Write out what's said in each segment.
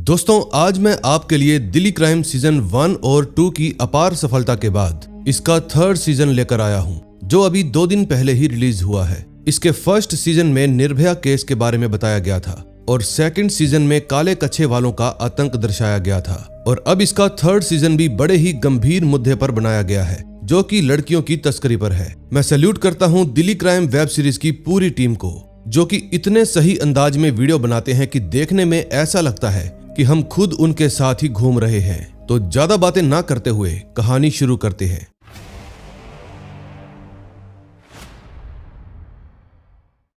दोस्तों, आज मैं आपके लिए दिल्ली क्राइम सीजन 1 और 2 की अपार सफलता के बाद इसका थर्ड सीजन लेकर आया हूं, जो अभी 2 दिन पहले ही रिलीज हुआ है। इसके फर्स्ट सीजन में निर्भया केस के बारे में बताया गया था और सेकंड सीजन में काले कच्छे वालों का आतंक दर्शाया गया था। और अब इसका थर्ड सीजन भी बड़े ही गंभीर मुद्दे पर बनाया गया है, जो कि लड़कियों की तस्करी पर है। मैं सैल्यूट करता हूं दिल्ली क्राइम वेब सीरीज की पूरी टीम को, जो कि इतने सही अंदाज में वीडियो बनाते हैं कि देखने में ऐसा लगता है कि हम खुद उनके साथ ही घूम रहे हैं। तो ज्यादा बातें ना करते हुए कहानी शुरू करते हैं।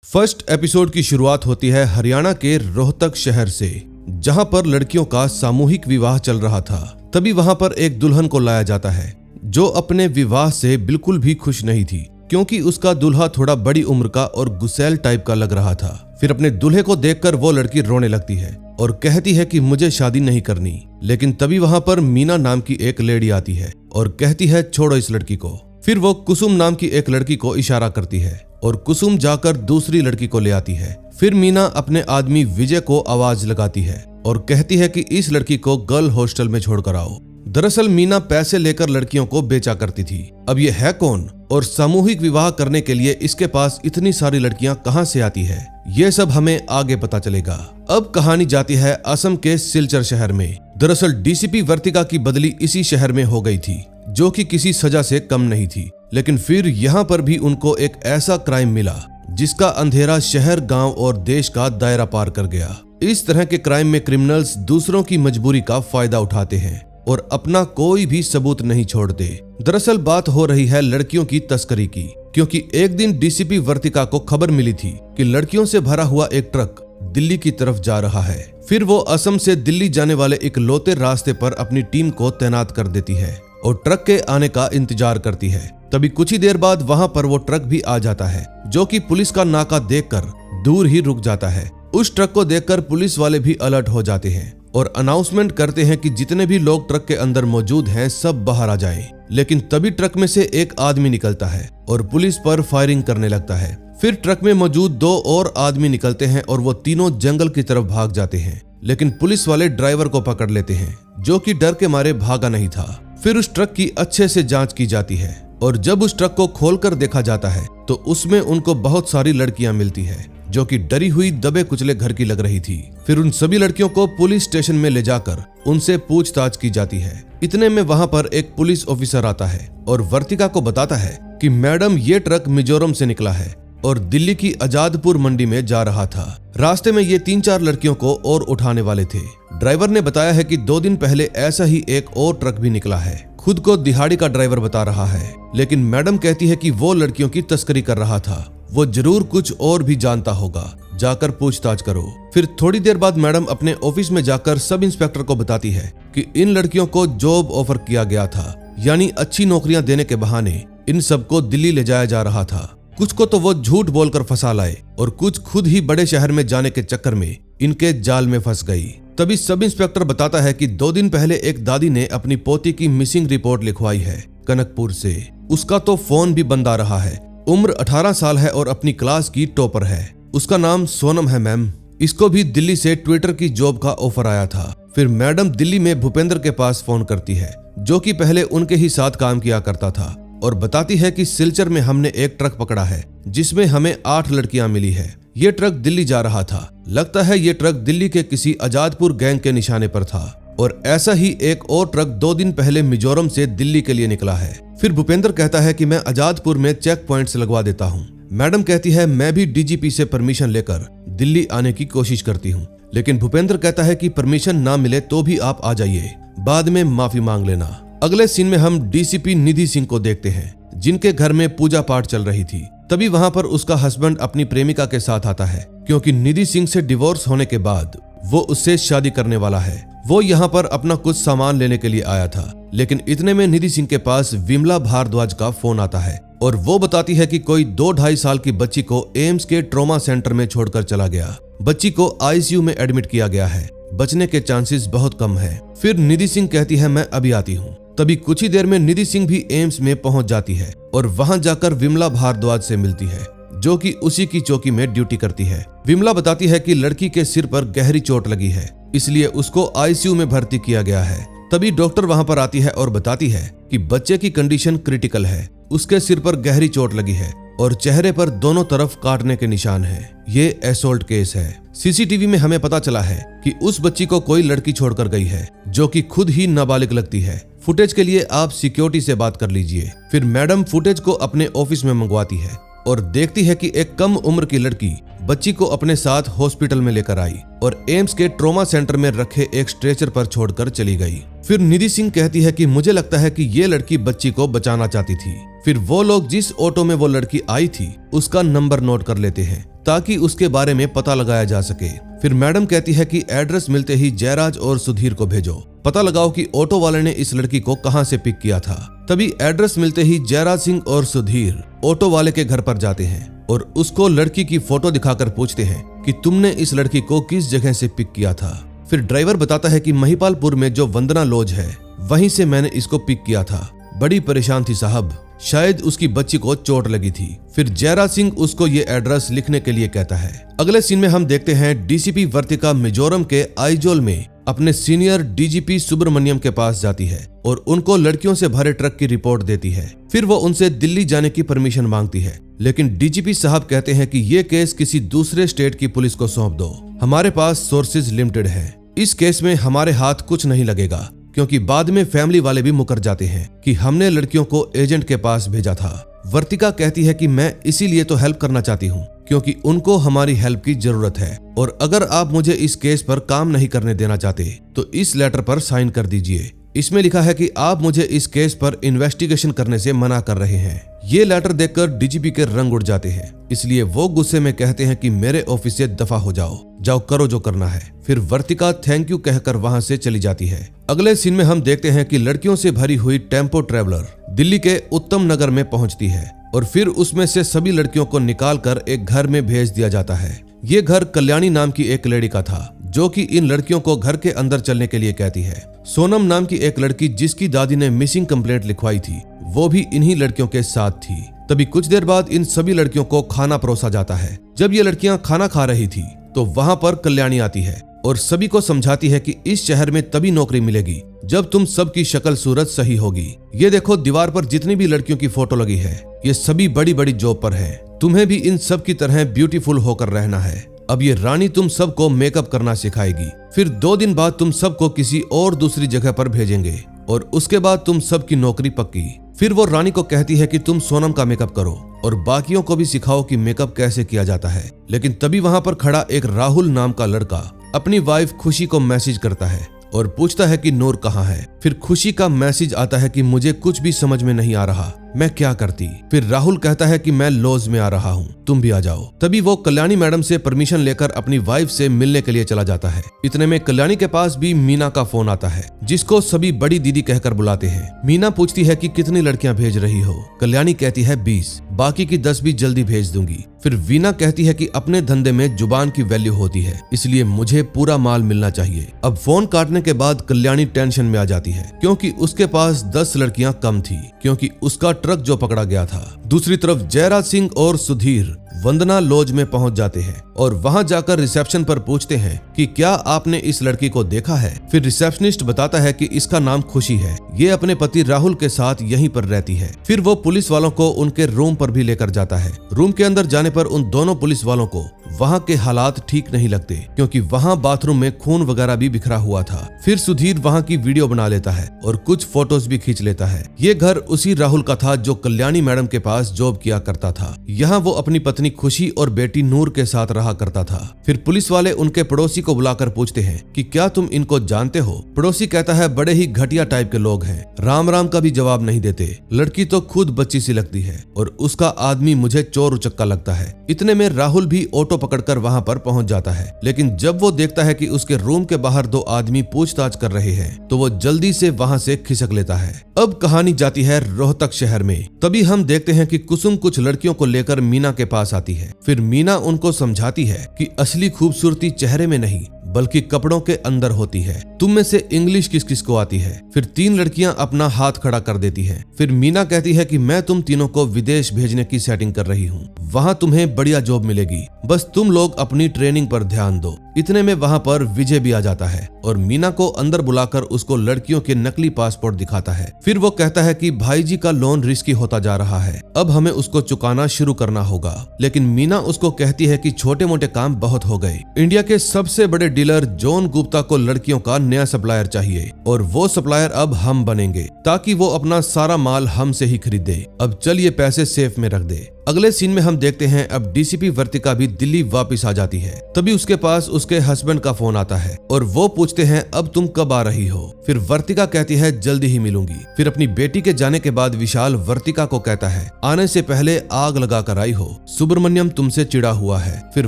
फर्स्ट एपिसोड की शुरुआत होती है हरियाणा के रोहतक शहर से, जहां पर लड़कियों का सामूहिक विवाह चल रहा था। तभी वहां पर एक दुल्हन को लाया जाता है, जो अपने विवाह से बिल्कुल भी खुश नहीं थी, क्योंकि उसका दूल्हा थोड़ा बड़ी उम्र का और गुस्सैल टाइप का लग रहा था। फिर अपने दूल्हे को देखकर वो लड़की रोने लगती है और कहती है कि मुझे शादी नहीं करनी। लेकिन तभी वहां पर मीना नाम की एक लेडी आती है और कहती है छोड़ो इस लड़की को। फिर वो कुसुम नाम की एक लड़की को इशारा करती है और कुसुम जाकर दूसरी लड़की को ले आती है। फिर मीना अपने आदमी विजय को आवाज लगाती है और कहती है कि इस लड़की को गर्ल हॉस्टल में छोड़कर आओ। दरअसल मीना पैसे लेकर लड़कियों को बेचा करती थी। अब ये है कौन और सामूहिक विवाह करने के लिए इसके पास इतनी सारी लड़कियां कहां से आती है, ये सब हमें आगे पता चलेगा। अब कहानी जाती है असम के सिलचर शहर में। दरअसल डीसीपी वर्तिका की बदली इसी शहर में हो गई थी, जो कि किसी सजा से कम नहीं थी। लेकिन फिर यहाँ पर भी उनको एक ऐसा क्राइम मिला जिसका अंधेरा शहर, गांव और देश का दायरा पार कर गया। इस तरह के क्राइम में क्रिमिनल्स दूसरों की मजबूरी का फायदा उठाते हैं और अपना कोई भी सबूत नहीं छोड़ते। दरअसल बात हो रही है लड़कियों की तस्करी की, क्योंकि एक दिन डीसीपी वर्तिका को खबर मिली थी कि लड़कियों से भरा हुआ एक ट्रक दिल्ली की तरफ जा रहा है। फिर वो असम से दिल्ली जाने वाले इकलौते रास्ते पर अपनी टीम को तैनात कर देती है और ट्रक के आने का इंतजार करती है। तभी कुछ ही देर बाद वहां पर वो ट्रक भी आ जाता है, जो कि पुलिस का नाका देखकर दूर ही रुक जाता है। उस ट्रक को देखकर पुलिस वाले भी अलर्ट हो जाते हैं और अनाउंसमेंट करते हैं कि जितने भी लोग ट्रक के अंदर मौजूद हैं सब बाहर आ जाएं। लेकिन तभी ट्रक में से एक आदमी निकलता है और पुलिस पर फायरिंग करने लगता है। फिर ट्रक में मौजूद 2 और आदमी निकलते हैं और वो तीनों जंगल की तरफ भाग जाते हैं। लेकिन पुलिस वाले ड्राइवर को पकड़ लेते हैं, जो कि डर के मारे भागा नहीं था। फिर उस ट्रक की अच्छे से जांच की जाती है और जब उस ट्रक को खोलकर देखा जाता है तो उसमें उनको बहुत सारी लड़कियां मिलती है, जो कि डरी हुई दबे कुचले घर की लग रही थी। फिर उन सभी लड़कियों को पुलिस स्टेशन में ले जाकर उनसे पूछताछ की जाती है। इतने में वहां पर एक पुलिस ऑफिसर आता है और वर्तिका को बताता है कि मैडम, ये ट्रक मिजोरम से निकला है और दिल्ली की आजादपुर मंडी में जा रहा था। रास्ते में ये 3-4 लड़कियों को और उठाने वाले थे। ड्राइवर ने बताया है कि 2 दिन पहले ऐसा ही एक और ट्रक भी निकला है। खुद को दिहाड़ी का ड्राइवर बता रहा है, लेकिन मैडम कहती है कि वो लड़कियों की तस्करी कर रहा था, वो जरूर कुछ और भी जानता होगा, जाकर पूछताछ करो। फिर थोड़ी देर बाद मैडम अपने ऑफिस में जाकर सब इंस्पेक्टर को बताती है कि इन लड़कियों को जॉब ऑफर किया गया था, यानी अच्छी नौकरियां देने के बहाने इन सबको दिल्ली ले जाया जा रहा था। कुछ को तो वो झूठ बोलकर फंसा लाए और कुछ खुद ही बड़े शहर में जाने के चक्कर में इनके जाल में फंस गई। तभी सब इंस्पेक्टर बताता है कि 2 दिन पहले एक दादी ने अपनी पोती की मिसिंग रिपोर्ट लिखवाई है कनकपुर से। उसका तो फोन भी बंद आ रहा है। उम्र 18 साल है और अपनी क्लास की टॉपर है। उसका नाम सोनम है मैम। इसको भी दिल्ली से ट्विटर की जॉब का ऑफर आया था। फिर मैडम दिल्ली में भूपेंद्र के पास फोन करती है, जो कि पहले उनके ही साथ काम किया करता था, और बताती है कि सिलचर में हमने एक ट्रक पकड़ा है जिसमें हमें 8 लड़कियां मिली है। ये ट्रक दिल्ली जा रहा था। लगता है ये ट्रक दिल्ली के किसी आजादपुर गैंग के निशाने पर था और ऐसा ही एक और ट्रक 2 दिन पहले मिजोरम से दिल्ली के लिए निकला है। फिर भूपेंद्र कहता है कि मैं आजादपुर में चेक पॉइंट्स लगवा देता हूँ। मैडम कहती है मैं भी डीजीपी से परमिशन लेकर दिल्ली आने की कोशिश करती हूँ, लेकिन भूपेंद्र कहता है कि परमिशन ना मिले तो भी आप आ जाइए, बाद में माफी मांग लेना। अगले सीन में हम डीसीपी निधि सिंह को देखते हैं, जिनके घर में पूजा पाठ चल रही थी। तभी वहां पर उसका हस्बैंड अपनी प्रेमिका के साथ आता है, क्योंकि निधि सिंह से डिवोर्स होने के बाद वो उससे शादी करने वाला है। वो यहाँ पर अपना कुछ सामान लेने के लिए आया था, लेकिन इतने में निधि सिंह के पास विमला भारद्वाज का फोन आता है और वो बताती है कि कोई 2-2.5 साल की बच्ची को एम्स के ट्रॉमा सेंटर में छोड़कर चला गया। बच्ची को आईसीयू में एडमिट किया गया है, बचने के चांसेस बहुत कम है। फिर निधि सिंह कहती है मैं अभी आती हूँ। तभी कुछ ही देर में निधि सिंह भी एम्स में पहुंच जाती है और वहां जाकर विमला भारद्वाज से मिलती है, जो कि उसी की चौकी में ड्यूटी करती है। विमला बताती है कि लड़की के सिर पर गहरी चोट लगी है इसलिए उसको आईसीयू में भर्ती किया गया है। तभी डॉक्टर वहां पर आती है और बताती है कि बच्चे की कंडीशन क्रिटिकल है। उसके सिर पर गहरी चोट लगी है और चेहरे पर दोनों तरफ काटने के निशान हैं। ये असॉल्ट केस है। सीसीटीवी में हमें पता चला है कि उस बच्ची को कोई लड़की छोड़कर गई है जो कि खुद ही नाबालिग लगती है। फुटेज के लिए आप सिक्योरिटी से बात कर लीजिए। फिर मैडम फुटेज को अपने ऑफिस में मंगवाती है और देखती है कि एक कम उम्र की लड़की बच्ची को अपने साथ हॉस्पिटल में लेकर आई और एम्स के ट्रॉमा सेंटर में रखे एक स्ट्रेचर पर छोड़कर चली गई। फिर निधि सिंह कहती है कि मुझे लगता है कि ये लड़की बच्ची को बचाना चाहती थी। फिर वो लोग जिस ऑटो में वो लड़की आई थी उसका नंबर नोट कर लेते हैं ताकि उसके बारे में पता लगाया जा सके। फिर मैडम कहती है कि एड्रेस मिलते ही जयराज और सुधीर को भेजो, पता लगाओ कि ऑटो वाले ने इस लड़की को कहां से पिक किया था। तभी एड्रेस मिलते ही जयराज सिंह और सुधीर ऑटो वाले के घर पर जाते हैं और उसको लड़की की फोटो दिखाकर पूछते हैं कि तुमने इस लड़की को किस जगह से पिक किया था। फिर ड्राइवर बताता है कि महिपालपुर में जो वंदना लॉज है वहीं से मैंने इसको पिक किया था। बड़ी परेशान थी साहब, शायद उसकी बच्ची को चोट लगी थी। फिर जयराज सिंह उसको ये एड्रेस लिखने के लिए कहता है। अगले सीन में हम देखते हैं डीसीपी वर्तिका मिजोरम के आइजोल में अपने सीनियर डीजीपी सुब्रमण्यम के पास जाती है और उनको लड़कियों से भरे ट्रक की रिपोर्ट देती है। फिर वो उनसे दिल्ली जाने की परमिशन मांगती है, लेकिन डीजीपी साहब कहते हैं कि ये केस किसी दूसरे स्टेट की पुलिस को सौंप दो, हमारे पास सोर्सेज लिमिटेड है, इस केस में हमारे हाथ कुछ नहीं लगेगा। क्योंकि बाद में फैमिली वाले भी मुकर जाते हैं कि हमने लड़कियों को एजेंट के पास भेजा था। वर्तिका कहती है कि मैं इसीलिए तो हेल्प करना चाहती हूँ क्योंकि उनको हमारी हेल्प की जरूरत है और अगर आप मुझे इस केस पर काम नहीं करने देना चाहते तो इस लेटर पर साइन कर दीजिए। इसमें लिखा है कि आप मुझे इस केस पर इन्वेस्टिगेशन करने से मना कर रहे हैं। ये लेटर देखकर डीजीपी के रंग उड़ जाते हैं, इसलिए वो गुस्से में कहते हैं कि मेरे ऑफिस से दफा हो जाओ, जाओ करो जो करना है। फिर वर्तिका थैंक यू कहकर वहां से चली जाती है। अगले सीन में हम देखते हैं कि लड़कियों से भरी हुई टेम्पो ट्रेवलर दिल्ली के उत्तम नगर में पहुंचती है और फिर उसमें से सभी लड़कियों को निकालकर एक घर में भेज दिया जाता है। ये घर कल्याणी नाम की एक लड़की का था जो कि इन लड़कियों को घर के अंदर चलने के लिए कहती है। सोनम नाम की एक लड़की जिसकी दादी ने मिसिंग कंप्लेंट लिखवाई थी वो भी इन्हीं लड़कियों के साथ थी। तभी कुछ देर बाद इन सभी लड़कियों को खाना परोसा जाता है। जब ये लड़कियां खाना खा रही थी तो वहां पर कल्याणी आती है और सभी को समझाती है कि इस शहर में तभी नौकरी मिलेगी जब तुम सबकी शक्ल सूरत सही होगी। ये देखो दीवार पर जितनी भी लड़कियों की फोटो लगी है ये सभी बड़ी बड़ी जॉब पर है, तुम्हें भी इन सब की तरह ब्यूटीफुल होकर रहना है। अब ये रानी तुम सबको मेकअप करना सिखाएगी। फिर 2 दिन बाद तुम सबको किसी और दूसरी जगह पर भेजेंगे और उसके बाद तुम सबकी नौकरी पक्की। फिर वो रानी को कहती है कि तुम सोनम का मेकअप करो और बाकियों को भी सिखाओ कि मेकअप कैसे किया जाता है। लेकिन तभी वहां पर खड़ा एक राहुल नाम का लड़का अपनी वाइफ खुशी को मैसेज करता है और पूछता है कि नूर कहाँ है। फिर खुशी का मैसेज आता है कि मुझे कुछ भी समझ में नहीं आ रहा, मैं क्या करती। फिर राहुल कहता है कि मैं लॉज में आ रहा हूँ, तुम भी आ जाओ। तभी वो कल्याणी मैडम से परमिशन लेकर अपनी वाइफ से मिलने के लिए चला जाता है। इतने में कल्याणी के पास भी मीना का फोन आता है जिसको सभी बड़ी दीदी कहकर बुलाते हैं। मीना पूछती है कि कितनी लड़कियां भेज रही हो। कल्याणी कहती है 20, बाकी की 10 भी जल्दी भेज दूंगी। फिर वीना कहती है कि अपने धंधे में जुबान की वैल्यू होती है, इसलिए मुझे पूरा माल मिलना चाहिए। अब फोन काटने के बाद कल्याणी टेंशन में आ जाती है क्योंकि उसके पास 10 लड़कियां कम थी क्योंकि उसका ट्रक जो पकड़ा गया था। दूसरी तरफ जयराज सिंह और सुधीर वंदना लॉज में पहुंच जाते हैं और वहां जाकर रिसेप्शन पर पूछते हैं कि क्या आपने इस लड़की को देखा है। फिर रिसेप्शनिस्ट बताता है कि इसका नाम खुशी है, ये अपने पति राहुल के साथ यहीं पर रहती है। फिर वो पुलिस वालों को उनके रूम पर भी लेकर जाता है। रूम के अंदर जाने पर उन दोनों पुलिस वालों को वहां के हालात ठीक नहीं लगते क्योंकि वहां बाथरूम में खून वगैरह भी बिखरा हुआ था। फिर सुधीर वहां की वीडियो बना लेता है और कुछ फोटोज भी खींच लेता है। ये घर उसी राहुल का था जो कल्याणी मैडम के पास जॉब किया करता था। यहाँ वो अपनी पत्नी खुशी और बेटी नूर के साथ रहा करता था। फिर पुलिस वाले उनके पड़ोसी को बुलाकर पूछते हैं कि क्या तुम इनको जानते हो। पड़ोसी कहता है बड़े ही घटिया टाइप के लोग हैं, राम राम का भी जवाब नहीं देते। लड़की तो खुद बच्ची सी लगती है और उसका आदमी मुझे चोर उचक्का लगता है। इतने में राहुल भी ऑटो पकड़कर वहां पर पहुंच जाता है, लेकिन जब वो देखता है कि उसके रूम के बाहर 2 आदमी पूछताछ कर रहे हैं तो वो जल्दी से वहां से खिसक लेता है। अब कहानी जाती है रोहतक शहर में। तभी हम देखते हैं कि कुसुम कुछ लड़कियों को लेकर मीना के पास आती है। फिर मीना उनको समझाती है कि असली खूबसूरती चेहरे में नहीं बल्कि कपड़ों के अंदर होती है। तुम में से इंग्लिश किस किस को आती है? फिर 3 लड़कियां अपना हाथ खड़ा कर देती हैं। फिर मीना कहती है कि मैं तुम तीनों को विदेश भेजने की सेटिंग कर रही हूँ, वहाँ तुम्हें बढ़िया जॉब मिलेगी, बस तुम लोग अपनी ट्रेनिंग पर ध्यान दो। इतने में वहाँ पर विजय भी आ जाता है और मीना को अंदर बुलाकर उसको लड़कियों के नकली पासपोर्ट दिखाता है। फिर वो कहता है कि भाई जी का लोन रिस्की होता जा रहा है, अब हमें उसको चुकाना शुरू करना होगा। लेकिन मीना उसको कहती है कि छोटे मोटे काम बहुत हो गए। इंडिया के सबसे बड़े डीलर जॉन गुप्ता को लड़कियों का नया सप्लायर चाहिए और वो सप्लायर अब हम बनेंगे ताकि वो अपना सारा माल हमसे ही खरीदे। अब चल ये पैसे सेफ में रख दे। अगले सीन में हम देखते हैं अब डीसीपी वर्तिका भी दिल्ली वापस आ जाती है। तभी उसके पास उसके हस्बैंड का फोन आता है और वो पूछते हैं अब तुम कब आ रही हो? फिर वर्तिका कहती है जल्दी ही मिलूंगी। फिर अपनी बेटी के जाने के बाद विशाल वर्तिका को कहता है आने से पहले आग लगा कर आई हो, सुब्रमण्यम तुमसे चिढ़ा हुआ है। फिर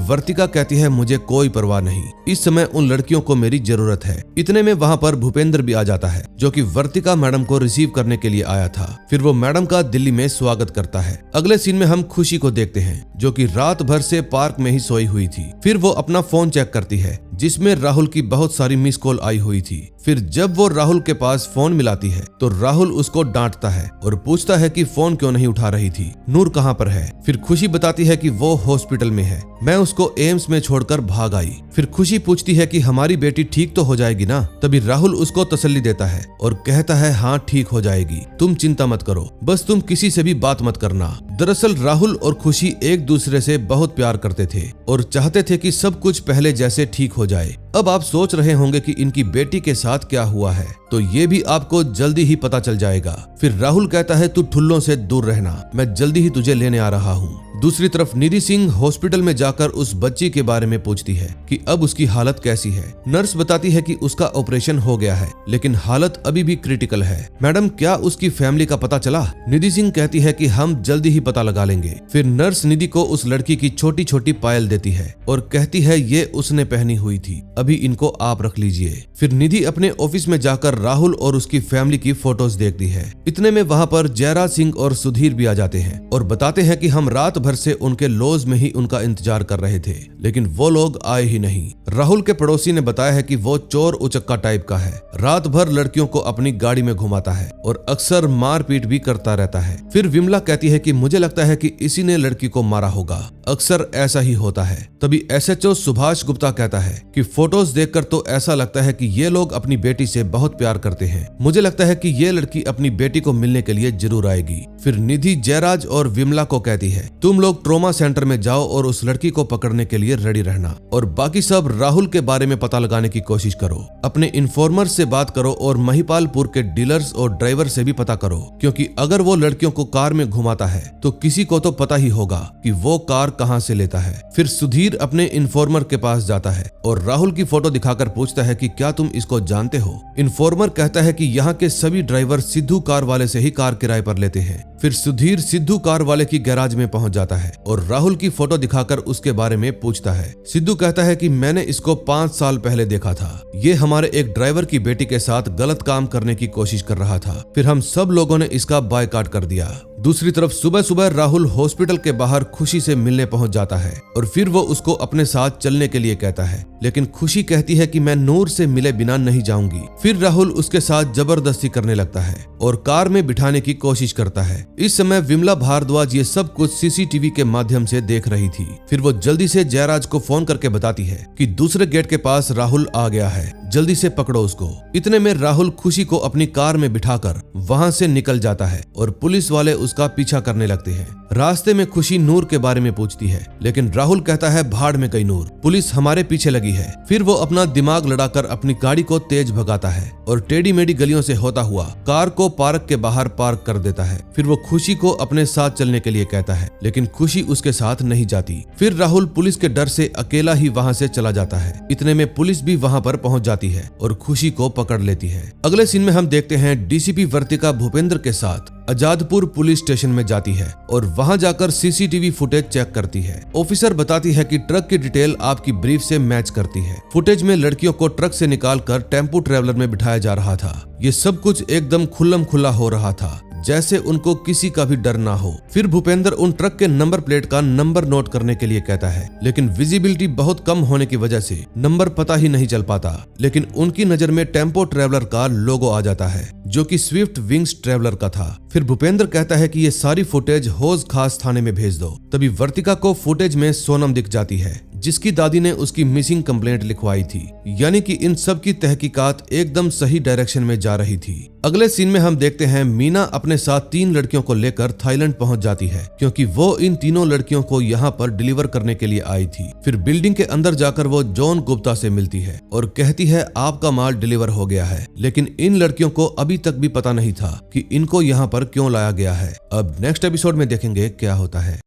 वर्तिका कहती है मुझे कोई परवाह नहीं, इस समय उन लड़कियों को मेरी जरूरत है। इतने में वहाँ पर भूपेंद्र भी आ जाता है जो कि वर्तिका मैडम को रिसीव करने के लिए आया था। फिर वो मैडम का दिल्ली में स्वागत करता है। अगले सीन में हम खुशी को देखते हैं जो कि रात भर से पार्क में ही सोई हुई थी। फिर वो अपना फोन चेक करती है जिसमें राहुल की बहुत सारी मिस कॉल आई हुई थी। फिर जब वो राहुल के पास फोन मिलाती है तो राहुल उसको डांटता है और पूछता है कि फोन क्यों नहीं उठा रही थी, नूर कहाँ पर है? फिर खुशी बताती है कि वो हॉस्पिटल में है, मैं उसको एम्स में छोड़कर भाग आई। फिर खुशी पूछती है कि हमारी बेटी ठीक तो हो जाएगी ना? तभी राहुल उसको तसल्ली देता है और कहता है हाँ ठीक हो जाएगी, तुम चिंता मत करो, बस तुम किसी से भी बात मत करना। दरअसल राहुल और खुशी एक दूसरे से बहुत प्यार करते थे और चाहते थे कि सब कुछ पहले जैसे ठीक हो जाए। अब आप सोच रहे होंगे कि इनकी बेटी के साथ क्या हुआ है, तो ये भी आपको जल्दी ही पता चल जाएगा। फिर राहुल कहता है तू ठुल्लों से दूर रहना, मैं जल्दी ही तुझे लेने आ रहा हूँ। दूसरी तरफ निधि सिंह हॉस्पिटल में जाकर उस बच्ची के बारे में पूछती है कि अब उसकी हालत कैसी है। नर्स बताती है कि उसका ऑपरेशन हो गया है लेकिन हालत अभी भी क्रिटिकल है। मैडम क्या उसकी फैमिली का पता चला? निधि सिंह कहती है कि हम जल्दी ही पता लगा लेंगे। फिर नर्स निधि को उस लड़की की छोटी छोटी पायल देती है और कहती है ये उसने पहनी हुई थी, अभी इनको आप रख लीजिए। फिर निधि अपने ऑफिस में जाकर राहुल और उसकी फैमिली की फोटोज देखती है। इतने में वहाँ पर जयराज सिंह और सुधीर भी आ जाते हैं और बताते हैं कि हम रात भर से उनके लॉज में ही उनका इंतजार कर रहे थे लेकिन वो लोग आए ही नहीं। राहुल के पड़ोसी ने बताया है कि वो चोर उचक्का टाइप का है, रात भर लड़कियों को अपनी गाड़ी में घुमाता है और अक्सर मारपीट भी करता रहता है। फिर विमला कहती है कि मुझे लगता है कि इसी ने लड़की को मारा होगा, अक्सर ऐसा ही होता है। तभी एसएचओ सुभाष गुप्ता कहता है कि फोटोज देखकर तो ऐसा लगता है कि ये लोग अपनी बेटी से बहुत प्यार करते हैं, मुझे लगता है कि ये लड़की अपनी बेटी को मिलने के लिए जरूर आएगी। फिर निधि जयराज और विमला को कहती है तुम लोग ट्रोमा सेंटर में जाओ और उस लड़की को पकड़ने के लिए रेडी रहना और बाकी सब राहुल के बारे में पता लगाने की कोशिश करो, अपने इन्फॉर्मर से बात करो और महिपालपुर के डीलर्स और ड्राइवर से भी पता करो, क्योंकि अगर वो लड़कियों को कार में घुमाता है तो किसी को तो पता ही होगा कि वो कार कहां से लेता है। फिर सुधीर अपने इन्फॉर्मर के पास जाता है और राहुल की फोटो दिखाकर पूछता है कि क्या तुम इसको जानते हो? इन्फॉर्मर कहता है कि यहाँ के सभी ड्राइवर सिद्धू कार वाले से ही कार किराए पर लेते हैं। फिर सुधीर सिद्धू कार वाले की गैराज में पहुंच जाता है और राहुल की फोटो दिखाकर उसके बारे में पूछता है। सिद्धू कहता है कि मैंने इसको 5 साल पहले देखा था, ये हमारे एक ड्राइवर की बेटी के साथ गलत काम करने की कोशिश कर रहा था, फिर हम सब लोगों ने इसका बायकॉट कर दिया। दूसरी तरफ सुबह सुबह राहुल हॉस्पिटल के बाहर खुशी से मिलने पहुंच जाता है और फिर वो उसको अपने साथ चलने के लिए कहता है, लेकिन खुशी कहती है कि मैं नूर से मिले बिना नहीं जाऊंगी। फिर राहुल उसके साथ जबरदस्ती करने लगता है और कार में बिठाने की कोशिश करता है। इस समय विमला भारद्वाज ये सब कुछ सीसीटीवी के माध्यम से देख रही थी। फिर वो जल्दी से जयराज को फोन करके बताती है कि दूसरे गेट के पास राहुल आ गया है, जल्दी से पकड़ो उसको। इतने में राहुल खुशी को अपनी कार में बिठाकर वहां से निकल जाता है और पुलिस वाले उसका पीछा करने लगते हैं। रास्ते में खुशी नूर के बारे में पूछती है लेकिन राहुल कहता है भाड़ में गई नूर, पुलिस हमारे पीछे लगी है। फिर वो अपना दिमाग लड़ाकर अपनी गाड़ी को तेज भगाता है और टेढ़ी मेढ़ी गलियों से होता हुआ कार को पार्क के बाहर पार्क कर देता है। फिर वो खुशी को अपने साथ चलने के लिए कहता है लेकिन खुशी उसके साथ नहीं जाती। फिर राहुल पुलिस के डर से अकेला ही वहां से चला जाता है। इतने में पुलिस भी वहां पर पहुंच जाती है और खुशी को पकड़ लेती है। अगले सीन में हम देखते हैं डीसीपी वर्तिका भूपेंद्र के साथ आजादपुर पुलिस स्टेशन में जाती है और वहां जाकर सीसीटीवी फुटेज चेक करती है। ऑफिसर बताती है कि ट्रक की डिटेल आपकी ब्रीफ से मैच करती है। फुटेज में लड़कियों को ट्रक से निकालकर टेम्पो ट्रेवलर में बिठाया जा रहा था। ये सब कुछ एकदम खुल्लम खुल्ला हो रहा था। जैसे उनको किसी का भी डर ना हो। फिर भूपेंद्र उन ट्रक के नंबर प्लेट का नंबर नोट करने के लिए कहता है, लेकिन विजिबिलिटी बहुत कम होने की वजह से नंबर पता ही नहीं चल पाता। लेकिन उनकी नजर में टेम्पो ट्रेवलर का लोगो आ जाता है, जो कि स्विफ्ट विंग्स ट्रेवलर का था। फिर भूपेंद्र कहता है कि ये सारी फुटेज हौज खास थाने में भेज दो। तभी वर्तिका को फुटेज में सोनम दिख जाती है, जिसकी दादी ने उसकी मिसिंग कंप्लेंट लिखवाई थी। यानी कि इन सब की तहकीकात एकदम सही डायरेक्शन में जा रही थी। अगले सीन में हम देखते हैं मीना अपने साथ 3 लड़कियों को लेकर थाईलैंड पहुंच जाती है, क्योंकि वो इन तीनों लड़कियों को यहाँ पर डिलीवर करने के लिए आई थी। फिर बिल्डिंग के अंदर जाकर वो जॉन गुप्ता से मिलती है और कहती है आपका माल डिलीवर हो गया है। लेकिन इन लड़कियों को अभी तक भी पता नहीं था कि इनको यहाँ पर क्यों लाया गया है। अब नेक्स्ट एपिसोड में देखेंगे क्या होता है।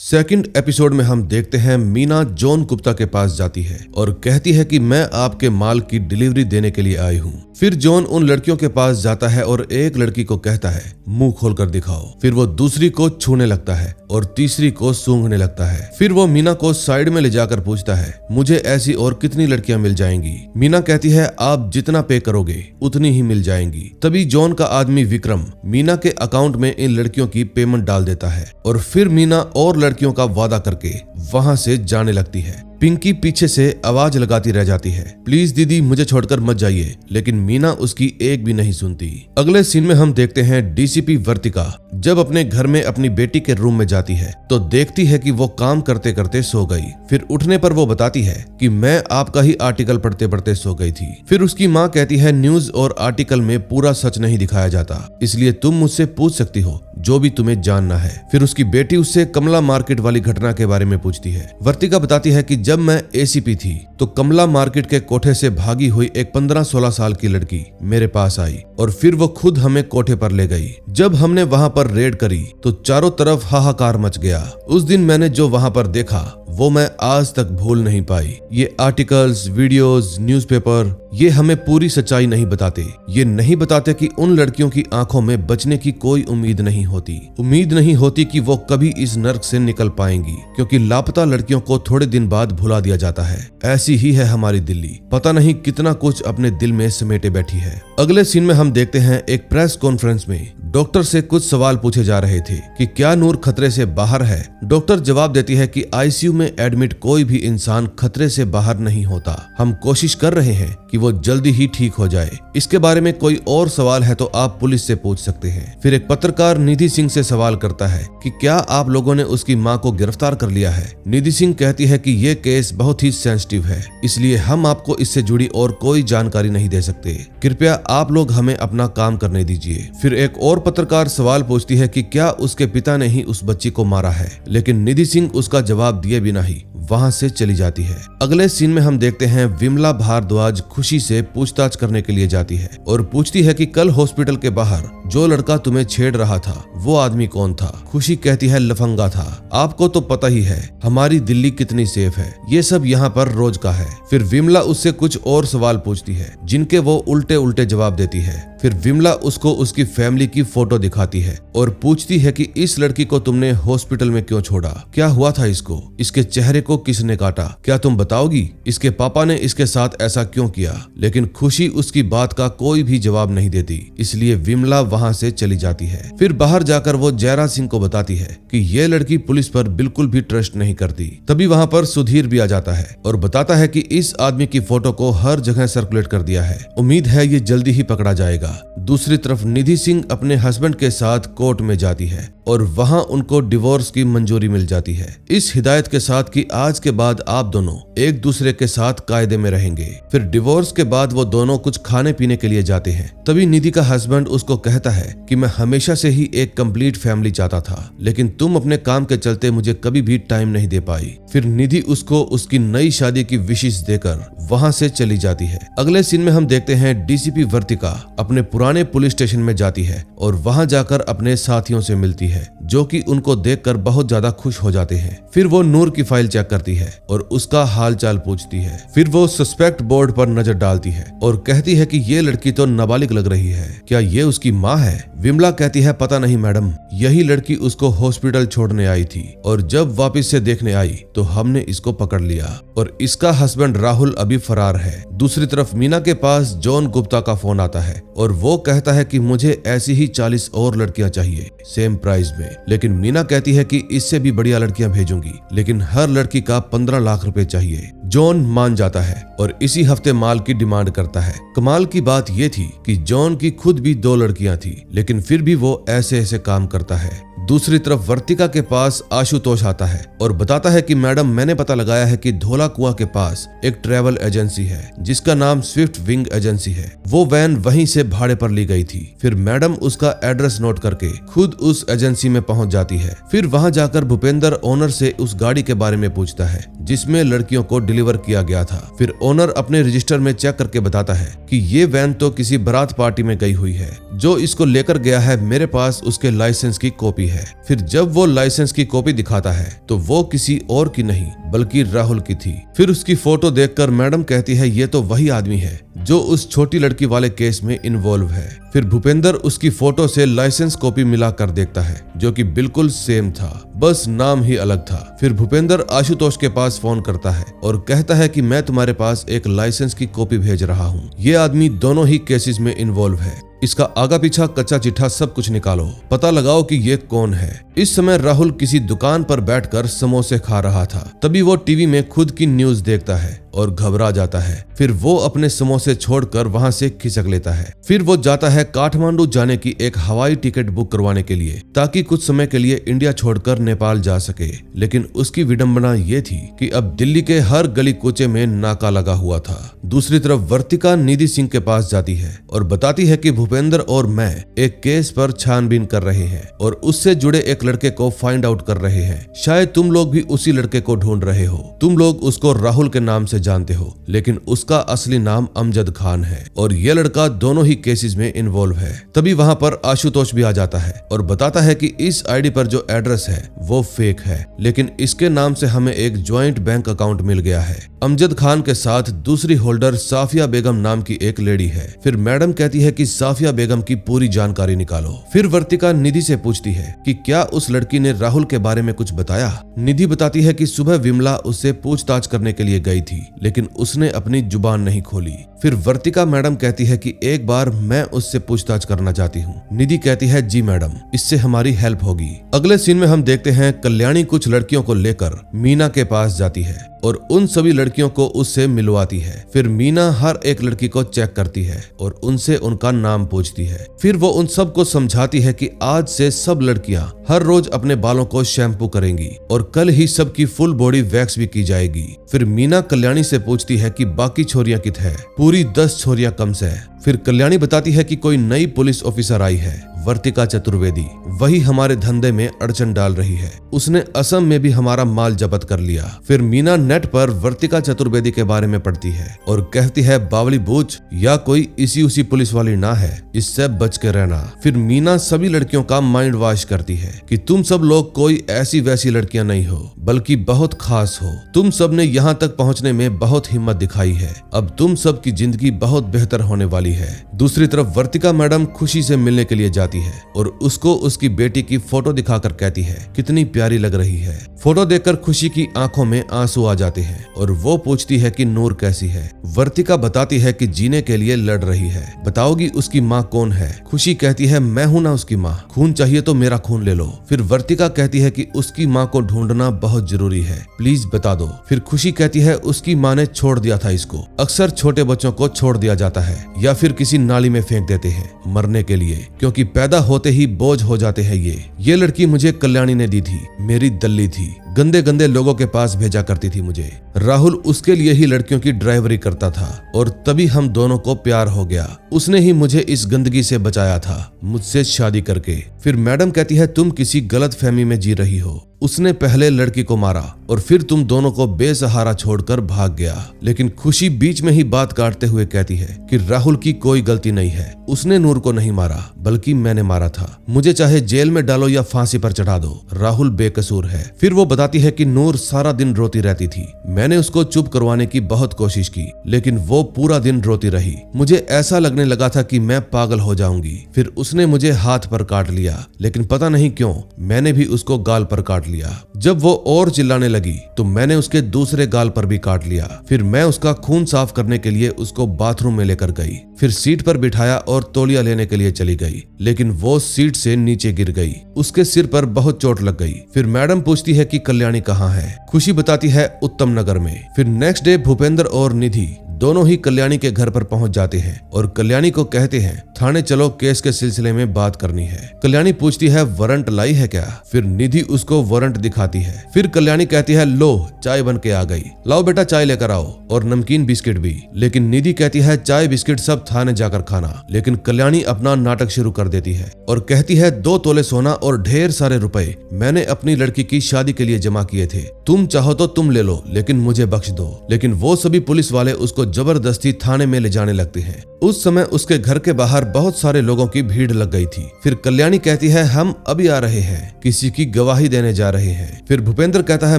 सेकंड एपिसोड में हम देखते हैं मीना जॉन गुप्ता के पास जाती है और कहती है कि मैं आपके माल की डिलीवरी देने के लिए आई हूँ। फिर जॉन उन लड़कियों के पास जाता है और एक लड़की को कहता है मुंह खोलकर दिखाओ। फिर वो दूसरी को छूने लगता है और तीसरी को सूंघने लगता है। फिर वो मीना को साइड में ले जाकर पूछता है मुझे ऐसी और कितनी लड़कियां मिल जाएंगी। मीना कहती है आप जितना पे करोगे उतनी ही मिल जाएंगी। तभी जॉन का आदमी विक्रम मीना के अकाउंट में इन लड़कियों की पेमेंट डाल देता है और फिर मीना और लड़कियों का वादा करके वहां से जाने लगती है। पिंकी पीछे से आवाज लगाती रह जाती है प्लीज दीदी मुझे छोड़कर मत जाइए, लेकिन मीना उसकी एक भी नहीं सुनती। अगले सीन में हम देखते हैं डीसीपी वर्तिका जब अपने घर में अपनी बेटी के रूम में जाती है तो देखती है कि वो काम करते करते सो गई। फिर उठने पर वो बताती है कि मैं आपका ही आर्टिकल पढ़ते पढ़ते सो गई थी। फिर उसकी माँ कहती है न्यूज और आर्टिकल में पूरा सच नहीं दिखाया जाता, इसलिए तुम मुझसे पूछ सकती हो जो भी तुम्हें जानना है। फिर उसकी बेटी उससे कमला मार्केट वाली घटना के बारे में पूछती है। वर्तिका बताती है कि जब मैं एसीपी थी तो कमला मार्केट के कोठे से भागी हुई एक 15-16 साल की लड़की मेरे पास आई और फिर वो खुद हमें कोठे पर ले गई। जब हमने वहां पर रेड करी तो चारों तरफ हाहाकार मच गया। उस दिन मैंने जो वहां पर देखा वो मैं आज तक भूल नहीं पाई। ये आर्टिकल्स, वीडियोस, न्यूज़पेपर ये हमें पूरी सच्चाई नहीं बताते। ये नहीं बताते कि उन लड़कियों की आंखों में बचने की कोई उम्मीद नहीं होती। उम्मीद नहीं होती कि वो कभी इस नर्क से निकल पाएंगी, क्योंकि लापता लड़कियों को थोड़े दिन बाद भुला दिया जाता है। ऐसी ही है हमारी दिल्ली, पता नहीं कितना कुछ अपने दिल में समेटे बैठी है। अगले सीन में हम देखते हैं एक प्रेस कॉन्फ्रेंस में डॉक्टर से कुछ सवाल पूछे जा रहे थे कि क्या नूर खतरे से बाहर है। डॉक्टर जवाब देती है कि आईसीयू में एडमिट कोई भी इंसान खतरे से बाहर नहीं होता। हम कोशिश कर रहे हैं कि वो जल्दी ही ठीक हो जाए। इसके बारे में कोई और सवाल है तो आप पुलिस से पूछ सकते हैं। फिर एक पत्रकार निधि सिंह से सवाल करता है कि क्या आप लोगों ने उसकी मां को गिरफ्तार कर लिया है। निधि सिंह कहती है कि ये केस बहुत ही सेंसिटिव है, इसलिए हम आपको इससे जुड़ी और कोई जानकारी नहीं दे सकते। कृपया आप लोग हमें अपना काम करने दीजिए। फिर एक और पत्रकार सवाल पूछती है कि क्या उसके पिता ने ही उस बच्ची को मारा है, लेकिन निधि सिंह उसका जवाब दिए बिना ही वहां से चली जाती है। अगले सीन में हम देखते हैं विमला भारद्वाज खुशी से पूछताछ करने के लिए जाती है और पूछती है कि कल हॉस्पिटल के बाहर जो लड़का तुम्हें छेड़ रहा था वो आदमी कौन था। खुशी कहती है लफंगा था। आपको तो पता ही है हमारी दिल्ली कितनी सेफ है, ये सब यहाँ पर रोज का है। फिर विमला उससे कुछ और सवाल पूछती है जिनके वो उल्टे उल्टे जवाब देती है। फिर विमला उसको उसकी फैमिली की फोटो दिखाती है और पूछती है कि इस लड़की को तुमने हॉस्पिटल में क्यों छोड़ा, क्या हुआ था इसको, इसके चेहरे को किसने काटा, क्या तुम बताओगी, इसके पापा ने इसके साथ ऐसा क्यों किया। लेकिन खुशी उसकी बात का कोई भी जवाब नहीं देती, इसलिए विमला वहां से चली जाती है। फिर बाहर जाकर वो जयराज सिंह को बताती है कि ये लड़की पुलिस पर बिल्कुल भी ट्रस्ट नहीं करती। तभी वहां पर सुधीर भी आ जाता है और बताता है कि इस आदमी की फोटो को हर जगह सर्कुलेट कर दिया है, उम्मीद है ये जल्दी ही पकड़ा जाएगा। दूसरी तरफ निधि सिंह अपने हस्बैंड के साथ कोर्ट में जाती है और वहां उनको डिवोर्स की मंजूरी मिल जाती है, इस हिदायत के साथ कि आज के बाद आप दोनों एक दूसरे के साथ कायदे में रहेंगे। फिर डिवोर्स के बाद वो दोनों कुछ खाने पीने के लिए जाते हैं। तभी निधि का हस्बैंड उसको कहता है कि मैं हमेशा से ही एक कंप्लीट फैमिली चाहता था, लेकिन तुम अपने काम के चलते मुझे कभी भी टाइम नहीं दे पाई। फिर निधि उसको उसकी नई शादी की विशेष देकर वहां से चली जाती है। अगले सीन में हम देखते हैं डीसीपी वर्तिका अपने पुराने पुलिस स्टेशन में जाती है और वहां जाकर अपने साथियों से मिलती है, जो कि उनको देखकर बहुत ज्यादा खुश हो जाते हैं। फिर वो नूर की फाइल चेक करती है और उसका हालचाल पूछती है। फिर वो सस्पेक्ट बोर्ड पर नजर डालती है और कहती है कि ये लड़की तो नाबालिग लग रही है, क्या ये उसकी माँ है। विमला कहती है पता नहीं मैडम, यही लड़की उसको हॉस्पिटल छोड़ने आई थी और जब वापस से देखने आई तो हमने इसको पकड़ लिया और इसका हस्बैंड राहुल अभी फरार है। दूसरी तरफ मीना के पास जॉन गुप्ता का फोन आता है और वो कहता है कि मुझे ऐसी ही 40 और लड़कियां चाहिए सेम प्राइस में। लेकिन मीना कहती है कि इससे भी बढ़िया लड़कियां भेजूंगी, लेकिन हर लड़की का 15 लाख रुपए चाहिए। जॉन मान जाता है और इसी हफ्ते माल की डिमांड करता है। कमाल की बात ये थी कि जॉन की खुद भी 2 लड़कियां थी, लेकिन फिर भी वो ऐसे ऐसे काम करता है। दूसरी तरफ वर्तिका के पास आशुतोष आता है और बताता है कि मैडम, मैंने पता लगाया है कि धोला कुआं के पास एक ट्रैवल एजेंसी है जिसका नाम स्विफ्ट विंग एजेंसी है। वो वैन वहीं से भाड़े पर ली गई थी। फिर मैडम उसका एड्रेस नोट करके खुद उस एजेंसी में पहुंच जाती है। फिर वहां जाकर भूपेंद्र ओनर से उस गाड़ी के बारे में पूछता है जिसमें लड़कियों को डिलीवर किया गया था। फिर ओनर अपने रजिस्टर में चेक करके बताता है कि ये वैन तो किसी बारात पार्टी में गई हुई है। जो इसको लेकर गया है मेरे पास उसके लाइसेंस की कॉपी है। फिर जब वो लाइसेंस की कॉपी दिखाता है तो वो किसी और की नहीं बल्कि राहुल की थी। फिर उसकी फोटो देखकर मैडम कहती है ये तो वही आदमी है जो उस छोटी लड़की वाले केस में इन्वॉल्व है। फिर भूपेंद्र उसकी फोटो से लाइसेंस कॉपी मिलाकर देखता है जो कि बिल्कुल सेम था, बस नाम ही अलग था। फिर भूपेंद्र आशुतोष के पास फोन करता है और कहता है कि मैं तुम्हारे पास एक लाइसेंस की कॉपी भेज रहा हूँ। ये आदमी दोनों ही केसेस में इन्वॉल्व है। इसका आगा पीछा कच्चा चिट्ठा सब कुछ निकालो, पता लगाओ कि ये कौन है। इस समय राहुल किसी दुकान पर बैठकर समोसे खा रहा था। तभी वो टीवी में खुद की न्यूज देखता है और घबरा जाता है। फिर वो अपने समोसे छोड़कर वहां से खिसक लेता है। फिर वो जाता है काठमांडू जाने की एक हवाई टिकट बुक करवाने के लिए ताकि कुछ समय के लिए इंडिया छोड़कर नेपाल जा सके। लेकिन उसकी विडंबना ये थी कि अब दिल्ली के हर गली कूचे में नाका लगा हुआ था। दूसरी तरफ वर्तिका निधि सिंह के पास जाती है और बताती है कि भूपेंद्र और मैं एक केस पर छानबीन कर रहे हैं और उससे जुड़े एक लड़के को फाइंड आउट कर रहे हैं। शायद तुम लोग भी उसी लड़के को ढूंढ रहे हो। तुम लोग उसको राहुल के नाम से जानते हो, लेकिन उसका असली नाम अमजद खान है और ये लड़का दोनों ही केसेस में इन्वॉल्व है। तभी वहां पर आशुतोष भी आ जाता है और बताता है कि इस आईडी पर जो एड्रेस है वो फेक है, लेकिन इसके नाम से हमें एक ज्वाइंट बैंक अकाउंट मिल गया है। अमजद खान के साथ दूसरी होल्डर साफिया बेगम नाम की एक लेडी है। फिर मैडम कहती है कि साफिया बेगम की पूरी जानकारी निकालो। फिर वर्तिका निधि से पूछती है कि क्या उस लड़की ने राहुल के बारे में कुछ बताया। निधि बताती है कि सुबह विमला उससे पूछताछ करने के लिए गई थी, लेकिन उसने अपनी जुबान नहीं खोली। फिर वर्तिका मैडम कहती है कि एक बार मैं उससे पूछताछ करना चाहती हूँ। निधि कहती है जी मैडम, इससे हमारी हेल्प होगी। अगले सीन में हम देखते हैं कल्याणी कुछ लड़कियों को लेकर मीना के पास जाती है और उन सभी लड़कियों को उससे मिलवाती है। फिर मीना हर एक लड़की को चेक करती है और उनसे उनका नाम पूछती है। फिर वो उन सबको समझाती है कि आज से सब लड़कियां हर रोज अपने बालों को शैम्पू करेंगी और कल ही सबकी फुल बॉडी वैक्स भी की जाएगी। फिर मीना कल्याणी से पूछती है कि बाकी छोरियां कित है। पूरी 10 छोरियां कम से। फिर कल्याणी बताती है कि कोई नई पुलिस ऑफिसर आई है, वर्तिका चतुर्वेदी, वही हमारे धंधे में अड़चन डाल रही है। उसने असम में भी हमारा माल जब्त कर लिया। फिर मीना नेट पर वर्तिका चतुर्वेदी के बारे में पढ़ती है और कहती है बावली बूच या कोई इसी उसी पुलिस वाली ना है, इससे बच के रहना। फिर मीना सभी लड़कियों का माइंड वॉश करती है कि तुम सब लोग कोई ऐसी वैसी लड़कियां नहीं हो, बल्कि बहुत खास हो। तुम सब ने यहाँ तक पहुँचने में बहुत हिम्मत दिखाई है। अब तुम सब की जिंदगी बहुत बेहतर होने वाली है। दूसरी तरफ वर्तिका मैडम खुशी से मिलने के लिए जाती है और उसको उसकी बेटी की फोटो दिखाकर कहती है कितनी प्यारी लग रही है। फोटो देखकर खुशी की आंखों में आंसू आ जाते हैं और वो पूछती है कि नूर कैसी है। वर्तिका बताती है कि जीने के लिए लड़ रही है। बताओगी उसकी माँ कौन है। खुशी कहती है मैं हूं ना उसकी माँ, खून चाहिए तो मेरा खून ले लो। फिर वर्तिका कहती है कि उसकी माँ को ढूंढना बहुत जरूरी है, प्लीज बता दो। फिर खुशी कहती है उसकी माँ ने छोड़ दिया था इसको। अक्सर छोटे बच्चों को छोड़ दिया जाता है या फिर किसी नाली में फेंक देते हैं मरने के लिए, क्योंकि पैदा होते ही बोझ हो जाते हैं। ये लड़की मुझे कल्याणी ने दी थी, मेरी दल्ली थी, गंदे गंदे लोगों के पास भेजा करती थी मुझे। राहुल उसके लिए ही लड़कियों की ड्राइवरी करता था और तभी हम दोनों को प्यार हो गया। उसने ही मुझे इस गंदगी से बचाया था, मुझसे शादी करके। फिर मैडम कहती है तुम किसी गलत फहमी में जी रही हो। उसने पहले लड़की को मारा और फिर तुम दोनों को बेसहारा छोड़कर भाग गया। लेकिन खुशी बीच में ही बात काटते हुए कहती है कि राहुल की कोई गलती नहीं है, उसने नूर को नहीं मारा बल्कि मैंने मारा था। मुझे चाहे जेल में डालो या फांसी पर चढ़ा दो, राहुल बेकसूर है। फिर वो बताती है कि नूर सारा दिन रोती रहती थी। मैंने उसको चुप करवाने की बहुत कोशिश की, लेकिन वो पूरा दिन रोती रही। मुझे ऐसा लगने लगा था कि मैं पागल हो जाऊंगी। फिर उसने मुझे हाथ पर काट लिया, लेकिन पता नहीं क्यों मैंने भी उसको गाल पर काट लिया। जब वो और चिल्लाने लगी तो मैंने उसके दूसरे गाल पर भी काट लिया। फिर मैं उसका खून साफ करने के लिए उसको बाथरूम में लेकर गई। फिर सीट पर बिठाया और तौलिया लेने के लिए चली गई, लेकिन वो सीट से नीचे गिर गई। उसके सिर पर बहुत चोट लग गई। फिर मैडम पूछती है कि कल्याणी कहाँ है। खुशी बताती है उत्तम नगर में। फिर नेक्स्ट डे भूपेंद्र और निधि दोनों ही कल्याणी के घर पर पहुंच जाते हैं और कल्याणी को कहते हैं थाने चलो, केस के सिलसिले में बात करनी है। कल्याणी पूछती है वारंट लाई है क्या। फिर निधि उसको वारंट दिखाती है। फिर कल्याणी कहती है लो चाय बन के आ गई, लाओ बेटा चाय लेकर आओ और नमकीन बिस्किट भी। लेकिन निधि कहती है चाय बिस्किट सब थाने जाकर खाना। लेकिन कल्याणी अपना नाटक शुरू कर देती है और कहती है 2 तोले सोना और ढेर सारे रुपए मैंने अपनी लड़की की शादी के लिए जमा किए थे, तुम चाहो तो तुम ले लो, लेकिन मुझे बख्श दो। लेकिन वो सभी पुलिस वाले उसको जबरदस्ती थाने में ले जाने लगते हैं। उस समय उसके घर के बाहर बहुत सारे लोगों की भीड़ लग गई थी। फिर कल्याणी कहती है हम अभी आ रहे हैं, किसी की गवाही देने जा रहे हैं। फिर भूपेंद्र कहता है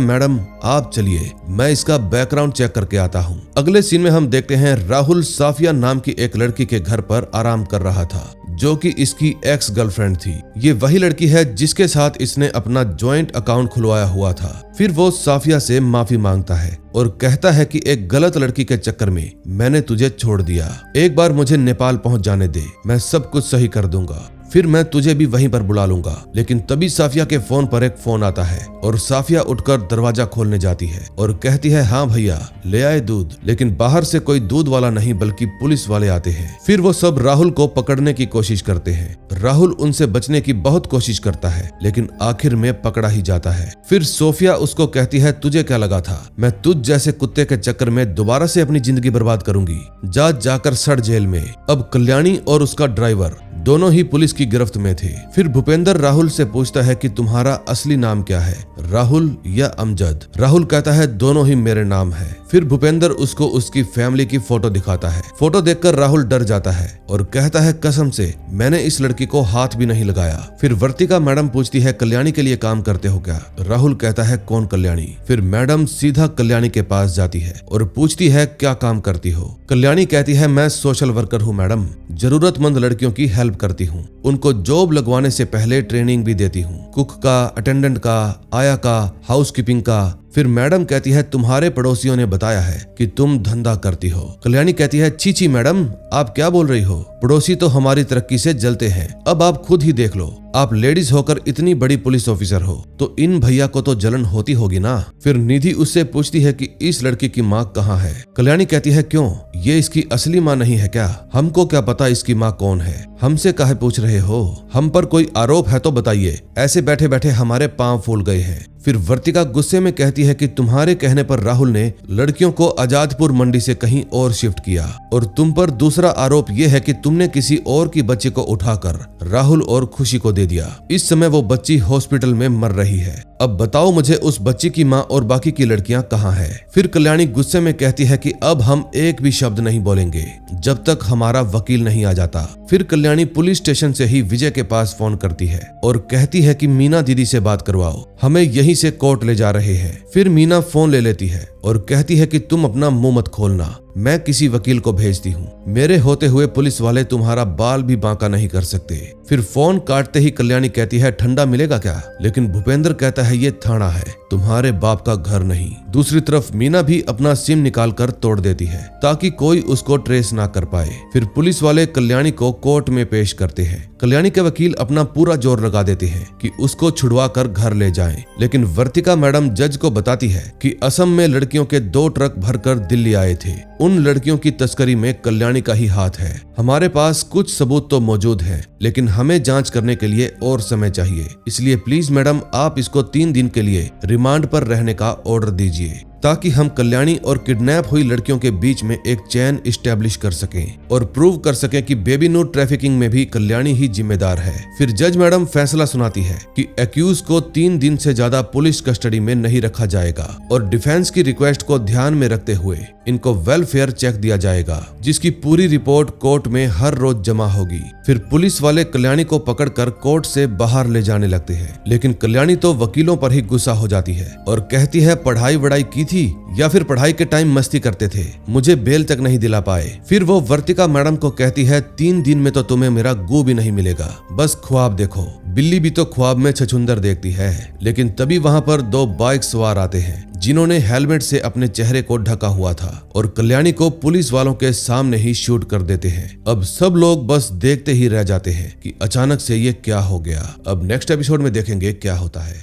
मैडम आप चलिए, मैं इसका बैकग्राउंड चेक करके आता हूँ। अगले सीन में हम देखते हैं राहुल साफिया नाम की एक लड़की के घर पर आराम कर रहा था, जो कि इसकी एक्स गर्लफ्रेंड थी। ये वही लड़की है जिसके साथ इसने अपना जॉइंट अकाउंट खुलवाया हुआ था। फिर वो साफिया से माफी मांगता है और कहता है कि एक गलत लड़की के चक्कर में मैंने तुझे छोड़ दिया, एक बार मुझे नेपाल पहुंच जाने दे, मैं सब कुछ सही कर दूंगा, फिर मैं तुझे भी वहीं पर बुला लूंगा। लेकिन तभी साफिया के फोन पर एक फोन आता है और साफिया उठकर दरवाजा खोलने जाती है और कहती है हाँ भैया ले आए दूध। लेकिन बाहर से कोई दूध वाला नहीं बल्कि पुलिस वाले आते हैं। फिर वो सब राहुल को पकड़ने की कोशिश करते हैं। राहुल उनसे बचने की बहुत कोशिश करता है, लेकिन आखिर में पकड़ा ही जाता है। फिर सोफिया उसको कहती है तुझे क्या लगा था मैं तुझ जैसे कुत्ते के चक्कर में दोबारा से अपनी जिंदगी बर्बाद करूंगी, जा जाकर सड़ जेल में। अब कल्याणी और उसका ड्राइवर दोनों ही पुलिस की गिरफ्त में थे। फिर भूपेंद्र राहुल से पूछता है कि तुम्हारा असली नाम क्या है, राहुल या अमजद। राहुल कहता है दोनों ही मेरे नाम है। फिर भूपेंद्र उसको उसकी फैमिली की फोटो दिखाता है। फोटो देखकर राहुल डर जाता है और कहता है कसम से मैंने इस लड़की को हाथ भी नहीं लगाया। फिर वर्तिका मैडम पूछती है कल्याणी के लिए काम करते हो क्या। राहुल कहता है कौन कल्याणी। फिर मैडम सीधा कल्याणी के पास जाती है और पूछती है क्या काम करती हो। कल्याणी कहती है मैं सोशल वर्कर हूँ मैडम, जरूरतमंद लड़कियों की हेल्प करती हूँ, उनको जॉब लगवाने से पहले ट्रेनिंग भी देती हूँ, कुक का, अटेंडेंट का, आया का, हाउसकीपिंग का। फिर मैडम कहती है तुम्हारे पड़ोसियों ने बताया है कि तुम धंधा करती हो। कल्याणी कहती है छी मैडम आप क्या बोल रही हो, पड़ोसी तो हमारी तरक्की से जलते हैं, अब आप खुद ही देख लो, आप लेडीज होकर इतनी बड़ी पुलिस ऑफिसर हो तो इन भैया को तो जलन होती होगी ना। फिर निधि उससे पूछती है कि इस लड़की की माँ कहाँ है। कल्याणी कहती है क्यों, ये इसकी असली माँ नहीं है क्या, हमको क्या पता इसकी माँ कौन है, हमसे काहे पूछ रहे हो, हम पर कोई आरोप है तो बताइए, ऐसे बैठे बैठे हमारे पांव फूल गए हैं। फिर वर्तिका गुस्से में कहती है कि तुम्हारे कहने पर राहुल ने लड़कियों को आजादपुर मंडी से कहीं और शिफ्ट किया और तुम पर दूसरा आरोप यह है कि तुमने किसी और की बच्ची को उठाकर राहुल और खुशी को दे दिया। इस समय वो बच्ची हॉस्पिटल में मर रही है। अब बताओ मुझे उस बच्ची की माँ और बाकी की लड़कियां कहाँ है। फिर कल्याणी गुस्से में कहती है कि अब हम एक भी शब्द नहीं बोलेंगे जब तक हमारा वकील नहीं आ जाता। फिर कल्याणी पुलिस स्टेशन से ही विजय के पास फोन करती है और कहती है कि मीना दीदी से बात करवाओ, हमें यहीं से कोर्ट ले जा रहे हैं। फिर मीना फोन ले लेती है और कहती है कि तुम अपना मुंह मत खोलना, मैं किसी वकील को भेजती हूँ, मेरे होते हुए पुलिस वाले तुम्हारा बाल भी बांका नहीं कर सकते। फिर फोन काटते ही कल्याणी कहती है ठंडा मिलेगा क्या, लेकिन भूपेंद्र कहता है ये थाना है, तुम्हारे बाप का घर नहीं। दूसरी तरफ मीना भी अपना सिम निकाल कर तोड़ देती है ताकि कोई उसको ट्रेस ना कर पाए। फिर पुलिस वाले कल्याणी को कोर्ट में पेश करते हैं। कल्याणी के वकील अपना पूरा जोर लगा देते हैं कि उसको छुड़वा कर घर ले जाएं, लेकिन वर्तिका मैडम जज को बताती है कि असम में लड़कियों के 2 ट्रक भरकर दिल्ली आए थे, उन लड़कियों की तस्करी में कल्याणी का ही हाथ है। हमारे पास कुछ सबूत तो मौजूद है, लेकिन हमें जांच करने के लिए और समय चाहिए, इसलिए प्लीज मैडम आप इसको 3 दिन के लिए रिमांड पर रहने का ऑर्डर दीजिए। ताकि हम कल्याणी और किडनैप हुई लड़कियों के बीच में एक चैन इस्टेब्लिश कर सकें और प्रूव कर सकें कि बेबी नूर ट्रैफिकिंग में भी कल्याणी ही जिम्मेदार है। फिर जज मैडम फैसला सुनाती है कि एक्यूज को 3 दिन से ज्यादा पुलिस कस्टडी में नहीं रखा जाएगा और डिफेंस की रिक्वेस्ट को ध्यान में रखते हुए इनको वेलफेयर चेक दिया जाएगा, जिसकी पूरी रिपोर्ट कोर्ट में हर रोज जमा होगी। फिर पुलिस वाले कल्याणी को पकड़कर कोर्ट से बाहर ले जाने लगते हैं, लेकिन कल्याणी तो वकीलों पर ही गुस्सा हो जाती है और कहती है पढ़ाई वढ़ाई की थी या फिर पढ़ाई के टाइम मस्ती करते थे, मुझे बेल तक नहीं दिला पाए। फिर वो वर्तिका मैडम को कहती है 3 दिन में तो तुम्हें मेरा गू भी नहीं मिलेगा, बस ख्वाब देखो। बिल्ली भी तो ख्वाब में छछुंदर देखती है। लेकिन तभी वहां पर 2 बाइक सवार आते हैं जिन्होंने हेलमेट से अपने चेहरे को ढका हुआ था और कल्याणी को पुलिस वालों के सामने ही शूट कर देते हैं। अब सब लोग बस देखते ही रह जाते हैं कि अचानक से ये क्या हो गया। अब नेक्स्ट एपिसोड में देखेंगे क्या होता है।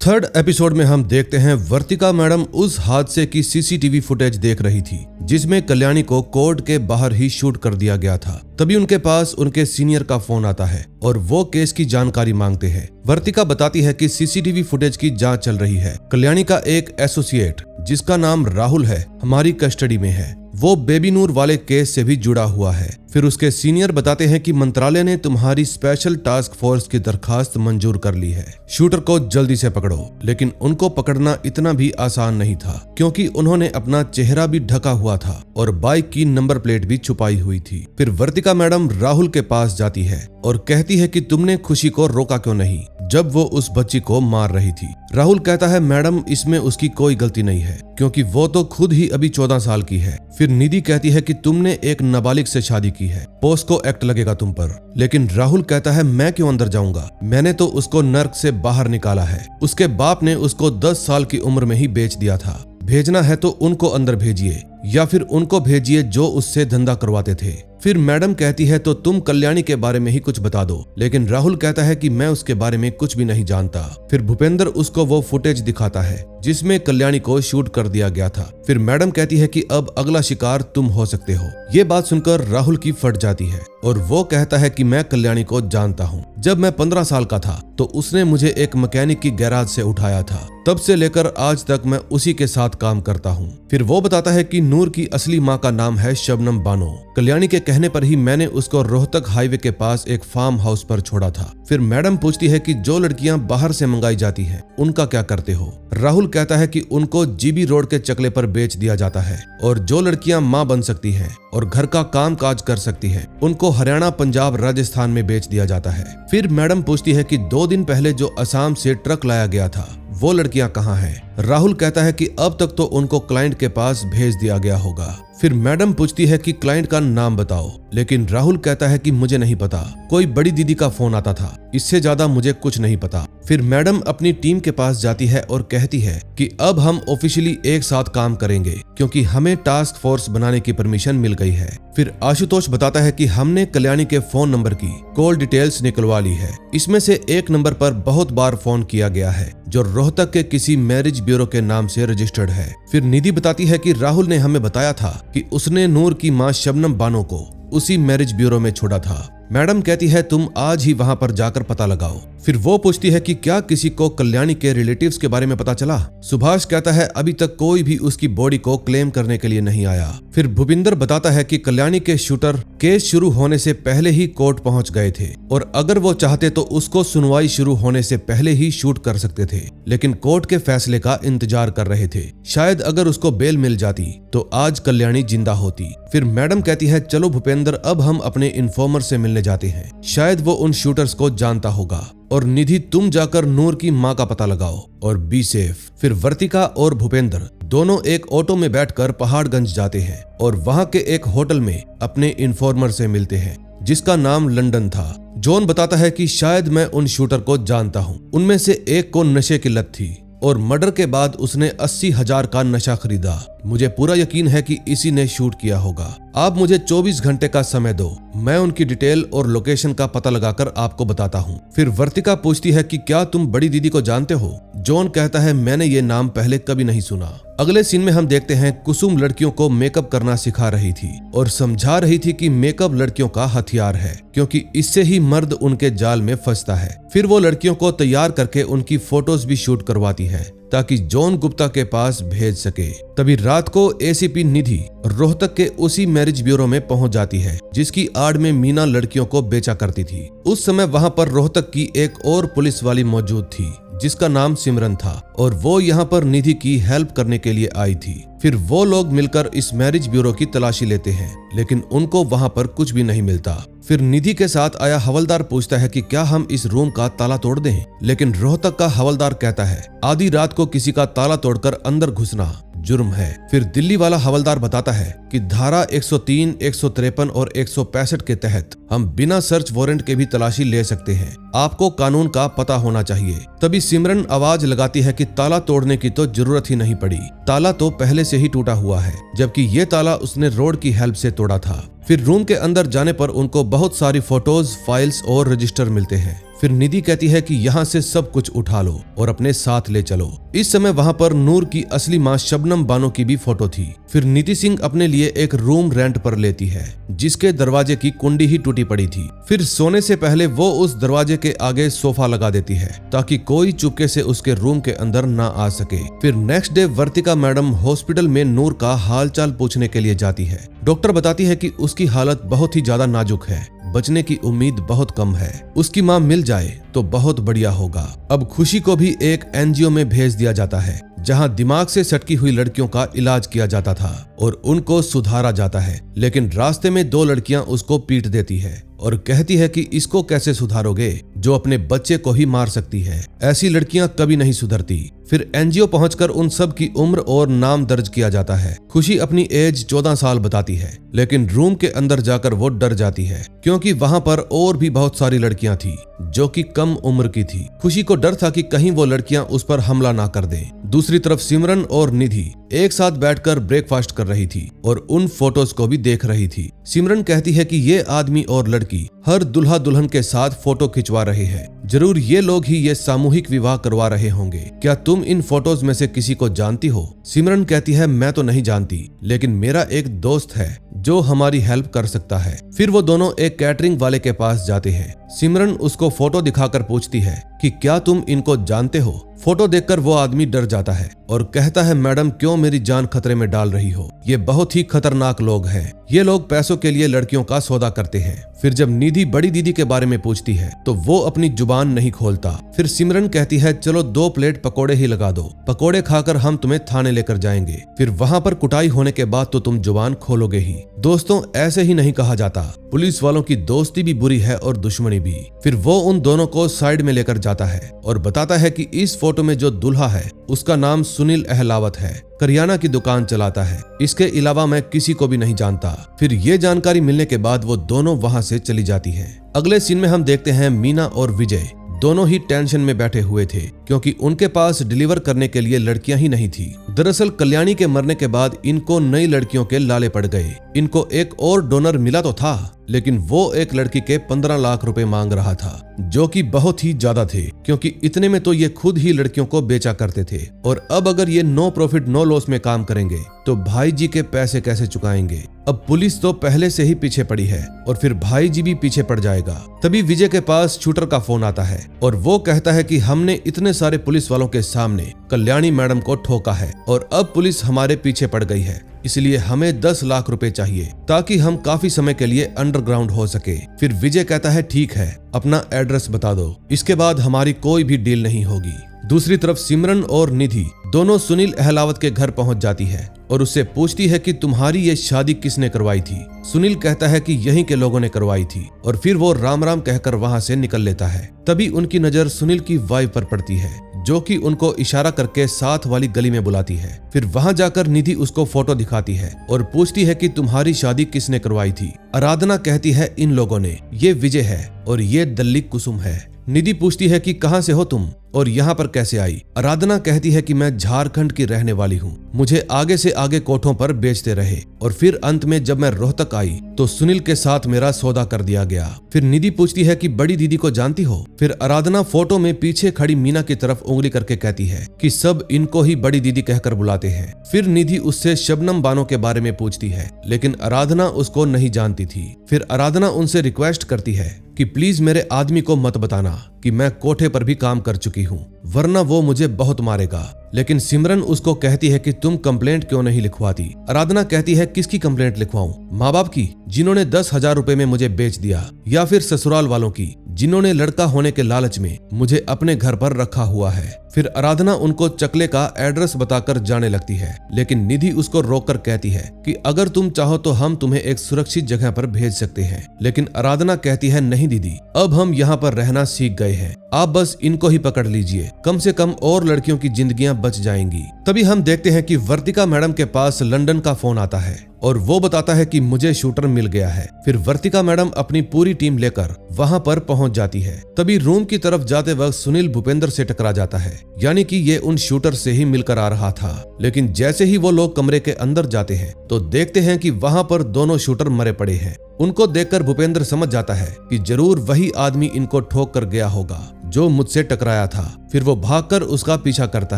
3rd एपिसोड में हम देखते हैं वर्तिका मैडम उस हादसे की सीसीटीवी फुटेज देख रही थी जिसमें कल्याणी को कोर्ट के बाहर ही शूट कर दिया गया था। तभी उनके पास उनके सीनियर का फोन आता है और वो केस की जानकारी मांगते हैं। वर्तिका बताती है कि सीसीटीवी फुटेज की जांच चल रही है। कल्याणी का एक एसोसिएट जिसका नाम राहुल है हमारी कस्टडी में है, वो बेबी नूर वाले केस से भी जुड़ा हुआ है। फिर उसके सीनियर बताते हैं कि मंत्रालय ने तुम्हारी स्पेशल टास्क फोर्स की दरखास्त मंजूर कर ली है, शूटर को जल्दी से पकड़ो। लेकिन उनको पकड़ना इतना भी आसान नहीं था क्योंकि उन्होंने अपना चेहरा भी ढका हुआ था और बाइक की नंबर प्लेट भी छुपाई हुई थी। फिर वर्तिका मैडम राहुल के पास जाती है और कहती है कि तुमने खुशी को रोका क्यों नहीं जब वो उस बच्ची को मार रही थी। राहुल कहता है मैडम इसमें उसकी कोई गलती नहीं है क्योंकि वो तो खुद ही अभी 14 साल की है। फिर निधि कहती है कि तुमने एक नाबालिग से शादी की है, पोस्को एक्ट लगेगा तुम पर। लेकिन राहुल कहता है मैं क्यों अंदर जाऊंगा, मैंने तो उसको नर्क से बाहर निकाला है, उसके बाप ने उसको 10 साल की उम्र में ही बेच दिया था। भेजना है तो उनको अंदर भेजिए या फिर उनको भेजिए जो उससे धंधा करवाते थे। फिर मैडम कहती है तो तुम कल्याणी के बारे में ही कुछ बता दो। लेकिन राहुल कहता है कि मैं उसके बारे में कुछ भी नहीं जानता। फिर भूपेंद्र उसको वो फुटेज दिखाता है जिसमें कल्याणी को शूट कर दिया गया था। फिर मैडम कहती है कि अब अगला शिकार तुम हो सकते हो। ये बात सुनकर राहुल की फट जाती है और वो कहता है कि मैं कल्याणी को जानता हूँ। जब मैं 15 साल का था तो उसने मुझे एक मैकेनिक की गैराज से उठाया था, तब से लेकर आज तक मैं उसी के साथ काम करता हूँ। फिर वो बताता है कि नूर की असली माँ का नाम है शबनम बानो। कल्याणी के कहने पर ही मैंने उसको रोहतक हाईवे के पास एक फार्म हाउस पर छोड़ा था। फिर मैडम पूछती है कि जो लड़कियां बाहर से मंगाई जाती हैं, उनका क्या करते हो। राहुल कहता है कि उनको जीबी रोड के चकले पर बेच दिया जाता है और जो लड़कियां माँ बन सकती हैं और घर का काम काज कर सकती हैं, उनको हरियाणा, पंजाब, राजस्थान में बेच दिया जाता है। फिर मैडम पूछती है कि 2 दिन पहले जो असम से ट्रक लाया गया था वो लड़कियां कहाँ हैं। राहुल कहता है कि अब तक तो उनको क्लाइंट के पास भेज दिया गया होगा। फिर मैडम पूछती है कि क्लाइंट का नाम बताओ, लेकिन राहुल कहता है कि मुझे नहीं पता, कोई बड़ी दीदी का फोन आता था, इससे ज्यादा मुझे कुछ नहीं पता। फिर मैडम अपनी टीम के पास जाती है और कहती है कि अब हम ऑफिशियली एक साथ काम करेंगे क्योंकि हमें टास्क फोर्स बनाने की परमिशन मिल गई है। फिर आशुतोष बताता है कि हमने कल्याणी के फोन नंबर की कॉल डिटेल्स निकलवा ली है। इसमें से एक नंबर पर बहुत बार फोन किया गया है जो रोहतक के किसी मैरिज ब्यूरो के नाम से रजिस्टर्ड है। फिर निधि बताती है कि राहुल ने हमें बताया था कि उसने नूर की मां शबनम बानो को उसी मैरिज ब्यूरो में छोड़ा था। मैडम कहती है तुम आज ही वहां पर जाकर पता लगाओ। फिर वो पूछती है कि क्या किसी को कल्याणी के रिलेटिव्स के बारे में पता चला। सुभाष कहता है अभी तक कोई भी उसकी बॉडी को क्लेम करने के लिए नहीं आया। फिर भूपिंदर बताता है कि कल्याणी के शूटर केस शुरू होने से पहले ही कोर्ट पहुंच गए थे और अगर वो चाहते तो उसको सुनवाई शुरू होने से पहले ही शूट कर सकते थे, लेकिन कोर्ट के फैसले का इंतजार कर रहे थे। शायद अगर उसको बेल मिल जाती तो आज कल्याणी जिंदा होती। फिर मैडम कहती है चलो भूपेंद्र, अब हम अपने इन्फॉर्मर से मिलने जाते हैं, शायद वो उन शूटर्स को जानता होगा। और निधि तुम जाकर नूर की मां का पता लगाओ और बी सेफ। फिर वर्तिका और भूपेंद्र दोनों एक ऑटो में बैठकर पहाड़गंज जाते हैं और वहां के एक होटल में अपने इन्फॉर्मर से मिलते हैं जिसका नाम लंदन था। जॉन बताता है कि शायद मैं उन शूटर को जानता हूं, उनमें से एक को नशे की लत थी और मर्डर के बाद उसने 80,000 का नशा खरीदा। मुझे पूरा यकीन है कि इसी ने शूट किया होगा। आप मुझे 24 घंटे का समय दो, मैं उनकी डिटेल और लोकेशन का पता लगाकर आपको बताता हूँ। फिर वर्तिका पूछती है कि क्या तुम बड़ी दीदी को जानते हो। जॉन कहता है मैंने ये नाम पहले कभी नहीं सुना। अगले सीन में हम देखते हैं कुसुम लड़कियों को मेकअप करना सिखा रही थी और समझा रही थी कि मेकअप लड़कियों का हथियार है क्योंकि इससे ही मर्द उनके जाल में फंसता है। फिर वो लड़कियों को तैयार करके उनकी फोटोज भी शूट करवाती है ताकि जॉन गुप्ता के पास भेज सके। तभी रात को एसीपी निधि रोहतक के उसी मैरिज ब्यूरो में पहुंच जाती है जिसकी आड़ में मीना लड़कियों को बेचा करती थी। उस समय वहां पर रोहतक की एक और पुलिस वाली मौजूद थी जिसका नाम सिमरन था और वो यहाँ पर निधि की हेल्प करने के लिए आई थी। फिर वो लोग मिलकर इस मैरिज ब्यूरो की तलाशी लेते हैं लेकिन उनको वहां पर कुछ भी नहीं मिलता। फिर निधि के साथ आया हवलदार पूछता है कि क्या हम इस रूम का ताला तोड़ दें, लेकिन रोहतक का हवलदार कहता है आधी रात को किसी का ताला तोड़कर अंदर घुसना जुर्म है। फिर दिल्ली वाला हवलदार बताता है कि धारा 103, 153 और 165 के तहत हम बिना सर्च वारंट के भी तलाशी ले सकते हैं, आपको कानून का पता होना चाहिए। तभी सिमरन आवाज लगाती है कि ताला तोड़ने की तो जरूरत ही नहीं पड़ी, ताला तो पहले से ही टूटा हुआ है, जबकि ये ताला उसने रोड की हेल्प से तोड़ा था। फिर रूम के अंदर जाने पर उनको बहुत सारी फोटोज, फाइल्स और रजिस्टर मिलते हैं। फिर निधि कहती है कि यहाँ से सब कुछ उठा लो और अपने साथ ले चलो। इस समय वहाँ पर नूर की असली माँ शबनम बानो की भी फोटो थी। फिर नीति सिंह अपने लिए एक रूम रेंट पर लेती है जिसके दरवाजे की कुंडी ही टूटी पड़ी थी। फिर सोने से पहले वो उस दरवाजे के आगे सोफा लगा देती है ताकि कोई चुपके से उसके रूम के अंदर ना आ सके। फिर नेक्स्ट डे वर्तिका मैडम हॉस्पिटल में नूर का हालचाल पूछने के लिए जाती है। डॉक्टर बताती है कि उसकी हालत बहुत ही ज्यादा नाजुक है, बचने की उम्मीद बहुत कम है, उसकी मां मिल जाए तो बहुत बढ़िया होगा। अब खुशी को भी एक एनजीओ में भेज दिया जाता है जहां दिमाग से सटकी हुई लड़कियों का इलाज किया जाता था और उनको सुधारा जाता है। लेकिन रास्ते में 2 लड़कियां उसको पीट देती है और कहती है कि इसको कैसे सुधारोगे जो अपने बच्चे को ही मार सकती है, ऐसी लड़कियां कभी नहीं सुधरती। फिर एनजीओ पहुंचकर उन सब की उम्र और नाम दर्ज किया जाता है। खुशी अपनी एज 14 साल बताती है लेकिन रूम के अंदर जाकर वो डर जाती है क्योंकि वहां पर और भी बहुत सारी लड़कियां थी जो कि कम उम्र की थी। खुशी को डर था कि कहीं वो लड़कियां उस पर हमला ना कर दें। दूसरी तरफ सिमरन और निधि एक साथ बैठकर ब्रेकफास्ट कर रही थी और उन फोटोज को भी देख रही थी। सिमरन कहती है कि ये आदमी और लड़की हर दुल्हा दुल्हन के साथ फोटो खिंचवा रहे हैं, जरूर ये लोग ही ये सामूहिक विवाह करवा रहे होंगे, क्या तुम इन फोटोज में से किसी को जानती हो? सिमरन कहती है मैं तो नहीं जानती, लेकिन मेरा एक दोस्त है जो हमारी हेल्प कर सकता है। फिर वो दोनों एक कैटरिंग वाले के पास जाते हैं। सिमरन उसको फोटो दिखाकर पूछती है कि क्या तुम इनको जानते हो? फोटो देखकर वो आदमी डर जाता है और कहता है मैडम क्यों मेरी जान खतरे में डाल रही हो, ये बहुत ही खतरनाक लोग हैं, ये लोग पैसों के लिए लड़कियों का सौदा करते हैं। फिर जब निधि बड़ी दीदी के बारे में पूछती है तो वो अपनी जुबान नहीं खोलता। फिर सिमरन कहती है चलो 2 प्लेट पकोड़े ही लगा दो, पकोड़े खाकर हम तुम्हें थाने लेकर जाएंगे, फिर वहां पर कुटाई होने के बाद तो तुम जुबान खोलोगे ही। दोस्तों ऐसे ही नहीं कहा जाता, पुलिस वालों की दोस्ती भी बुरी है और दुश्मनी भी। फिर वो उन दोनों को साइड में लेकर जाता है और बताता है कि इस फोटो में जो दूल्हा है उसका नाम सुनील अहलावत है, करियाना की दुकान चलाता है, इसके अलावा मैं किसी को भी नहीं जानता। फिर ये जानकारी मिलने के बाद वो दोनों वहां से चली जाती हैं। अगले सीन में हम देखते हैं मीना और विजय दोनों ही टेंशन में बैठे हुए थे क्योंकि उनके पास डिलीवर करने के लिए लड़कियां ही नहीं थी। दरअसल कल्याणी के मरने के बाद इनको नई लड़कियों के लाले पड़ गए। इनको एक और डोनर मिला तो था लेकिन वो एक लड़की के 15 लाख रुपए मांग रहा था जो कि बहुत ही ज्यादा थे क्योंकि इतने में तो ये खुद ही लड़कियों को बेचा करते थे और अब अगर ये नो प्रॉफिट नो लॉस में काम करेंगे तो भाई जी के पैसे कैसे चुकाएंगे। अब पुलिस तो पहले से ही पीछे पड़ी है और फिर भाई जी भी पीछे पड़ जाएगा। तभी विजय के पास शूटर का फोन आता है और वो कहता है कि हमने इतने सारे पुलिस वालों के सामने कल्याणी मैडम को ठोका है और अब पुलिस हमारे पीछे पड़ गई है, इसलिए हमें 10 लाख रुपए चाहिए ताकि हम काफी समय के लिए अंडरग्राउंड हो सके। फिर विजय कहता है ठीक है, अपना एड्रेस बता दो, इसके बाद हमारी कोई भी डील नहीं होगी। दूसरी तरफ सिमरन और निधि दोनों सुनील अहलावत के घर पहुंच जाती है और उससे पूछती है कि तुम्हारी ये शादी किसने करवाई थी। सुनील कहता है कि यहीं के लोगों ने करवाई थी और फिर वो राम राम कहकर वहां से निकल लेता है। तभी उनकी नजर सुनील की वाइफ पर पड़ती है जो कि उनको इशारा करके साथ वाली गली में बुलाती है। फिर वहां जाकर निधि उसको फोटो दिखाती है और पूछती है कि तुम्हारी शादी किसने करवाई थी। आराधना कहती है इन लोगों ने, ये विजय है और ये दल्ली कुसुम है। निधि पूछती है कि कहां से हो तुम और यहाँ पर कैसे आई। आराधना कहती है कि मैं झारखंड की रहने वाली हूँ, मुझे आगे से आगे कोठों पर बेचते रहे और फिर अंत में जब मैं रोहतक आई तो सुनील के साथ मेरा सौदा कर दिया गया। फिर निधि पूछती है कि बड़ी दीदी को जानती हो। फिर आराधना फोटो में पीछे खड़ी मीना की तरफ उंगली करके कहती है कि सब इनको ही बड़ी दीदी कहकर बुलाते हैं। फिर निधि उससे शबनम बानो के बारे में पूछती है लेकिन आराधना उसको नहीं जानती थी। फिर आराधना उनसे रिक्वेस्ट करती है कि प्लीज मेरे आदमी को मत बताना कि मैं कोठे पर भी काम कर चुकी हूँ, वरना वो मुझे बहुत मारेगा। लेकिन सिमरन उसको कहती है कि तुम कंप्लेंट क्यों नहीं लिखवाती। आराधना कहती है किसकी कंप्लेंट लिखवाऊं, माँ बाप की जिन्होंने 10,000 रुपए में मुझे बेच दिया, या फिर ससुराल वालों की जिन्होंने लड़का होने के लालच में मुझे अपने घर पर रखा हुआ है। फिर आराधना उनको चकले का एड्रेस बताकर जाने लगती है, लेकिन निधि उसको रोककर कहती है कि अगर तुम चाहो तो हम तुम्हें एक सुरक्षित जगह पर भेज सकते हैं। लेकिन आराधना कहती है नहीं दीदी, अब हम यहाँ पर रहना सीख गए हैं, आप बस इनको ही पकड़ लीजिए, कम से कम और लड़कियों की जिंदगियां बच जाएंगी। तभी हम देखते हैं कि वर्तिका मैडम के पास लंदन का फोन आता है और वो बताता है कि मुझे शूटर मिल गया है। फिर वर्तिका मैडम अपनी पूरी टीम लेकर वहां पर पहुंच जाती है। तभी रूम की तरफ जाते वक्त सुनील भूपेंद्र से टकरा जाता है, यानी कि ये उन शूटर से ही मिलकर आ रहा था। लेकिन जैसे ही वो लोग कमरे के अंदर जाते हैं तो देखते हैं कि वहां पर दोनों शूटर मरे पड़े हैं। उनको देखकर भूपेंद्र समझ जाता है कि जरूर वही आदमी इनको ठोक कर गया होगा जो मुझसे टकराया था। फिर वो भागकर उसका पीछा करता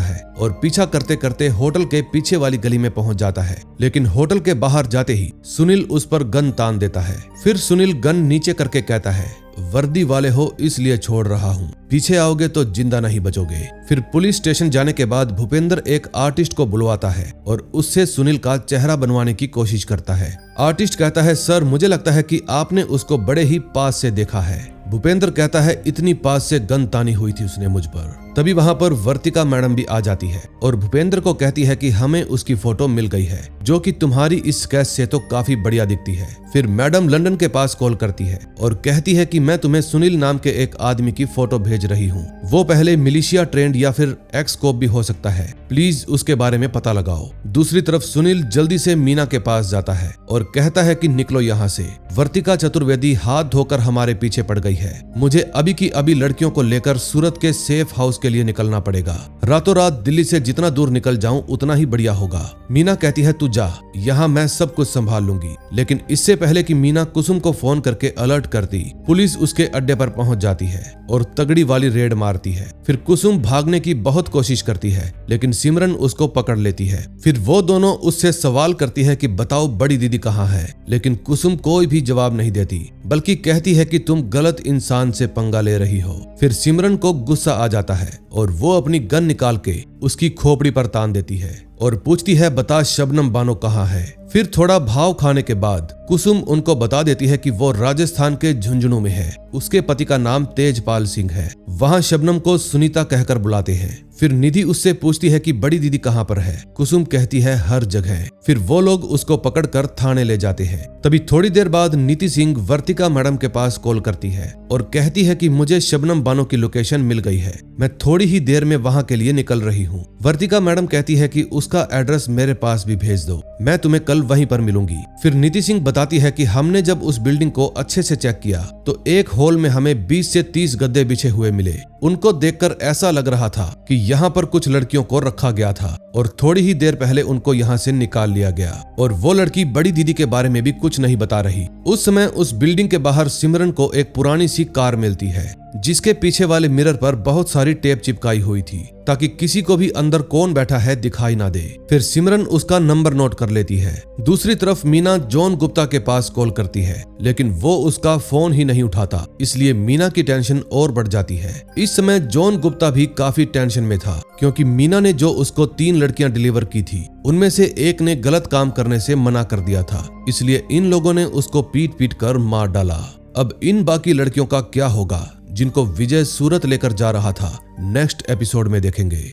है और पीछा करते करते होटल के पीछे वाली गली में पहुंच जाता है। लेकिन होटल के बाहर जाते ही सुनील उस पर गन तान देता है। फिर सुनील गन नीचे करके कहता है वर्दी वाले हो इसलिए छोड़ रहा हूँ, पीछे आओगे तो जिंदा नहीं बचोगे। फिर पुलिस स्टेशन जाने के बाद भूपेंद्र एक आर्टिस्ट को बुलवाता है और उससे सुनील का चेहरा बनवाने की कोशिश करता है। आर्टिस्ट कहता है सर मुझे लगता है कि आपने उसको बड़े ही पास से देखा है। भूपेंद्र कहता है इतनी पास से गन तानी हुई थी उसने मुझ पर। तभी वहां पर वर्तिका मैडम भी आ जाती है और भूपेंद्र को कहती है कि हमें उसकी फोटो मिल गई है जो कि तुम्हारी इस स्केच से तो काफी बढ़िया दिखती है। फिर मैडम लंदन के पास कॉल करती है और कहती है कि मैं तुम्हें सुनील नाम के एक आदमी की फोटो भेज रही हूँ, वो पहले मिलिशिया ट्रेंड या फिर एक्स-कोप भी हो सकता है, प्लीज उसके बारे में पता लगाओ। दूसरी तरफ सुनील जल्दी से मीना के पास जाता है और कहता है कि निकलो यहाँ से, वर्तिका चतुर्वेदी हाथ धोकर हमारे पीछे पड़ गई है, मुझे अभी की अभी लड़कियों को लेकर सूरत के सेफ हाउस के लिए निकलना पड़ेगा, रातों रात दिल्ली से जितना दूर निकल जाऊं उतना ही बढ़िया होगा। मीना कहती है तू जा, यहाँ मैं सब कुछ संभाल लूंगी। लेकिन इससे पहले कि मीना कुसुम को फोन करके अलर्ट करती, पुलिस उसके अड्डे पर पहुंच जाती है और तगड़ी वाली रेड मारती है। फिर कुसुम भागने की बहुत कोशिश करती है लेकिन सिमरन उसको पकड़ लेती है। फिर वो दोनों उससे सवाल करती है कि बताओ बड़ी दीदी कहाँ है, लेकिन कुसुम कोई भी जवाब नहीं देती बल्कि कहती है कि तुम गलत इंसान से पंगा ले रही हो। फिर सिमरन को गुस्सा आ जाता है और वो अपनी गन निकाल के उसकी खोपड़ी पर तान देती है और पूछती है बता शबनम बानो कहाँ है। फिर थोड़ा भाव खाने के बाद कुसुम उनको बता देती है कि वो राजस्थान के झुंझुनू में है, उसके पति का नाम तेजपाल सिंह है, वहाँ शबनम को सुनीता कहकर बुलाते हैं। फिर निधि उससे पूछती है कि बड़ी दीदी कहाँ पर है, कुसुम कहती है हर जगह। फिर वो लोग उसको पकड़कर थाने ले जाते हैं। तभी थोड़ी देर बाद नीति सिंह वर्तिका मैडम के पास कॉल करती है और कहती है कि मुझे शबनम बानो की लोकेशन मिल गई है, मैं थोड़ी ही देर में वहाँ के लिए निकल रही हूँ। वर्तिका मैडम कहती है कि उसका एड्रेस मेरे पास भी भेज दो, मैं तुम्हें कल वहीं पर मिलूंगी। फिर नीति सिंह बताती है कि हमने जब उस बिल्डिंग को अच्छे से चेक किया तो एक हॉल में हमें 20 से 30 गद्दे बिछे हुए मिले। उनको देखकर ऐसा लग रहा था कि यहाँ पर कुछ लड़कियों को रखा गया था और थोड़ी ही देर पहले उनको यहाँ से निकाल लिया गया। और वो लड़की बड़ी दीदी के बारे में भी कुछ नहीं बता रही। उस समय उस बिल्डिंग के बाहर सिमरन को एक पुरानी सी कार मिलती है जिसके पीछे वाले मिरर पर बहुत सारी टेप चिपकाई हुई थी ताकि किसी को भी अंदर कौन बैठा है दिखाई ना दे। फिर सिमरन उसका नंबर नोट कर लेती है। दूसरी तरफ मीना जॉन गुप्ता के पास कॉल करती है लेकिन वो उसका फोन ही नहीं उठाता, इसलिए मीना की टेंशन और बढ़ जाती है। इस समय जॉन गुप्ता भी काफी टेंशन में था क्योंकि मीना ने जो उसको 3 लड़कियां डिलीवर की थी उनमें से एक ने गलत काम करने से मना कर दिया था, इसलिए इन लोगों ने उसको पीट पीट कर मार डाला। अब इन बाकी लड़कियों का क्या होगा जिनको विजय सूरत लेकर जा रहा था, नेक्स्ट एपिसोड में देखेंगे।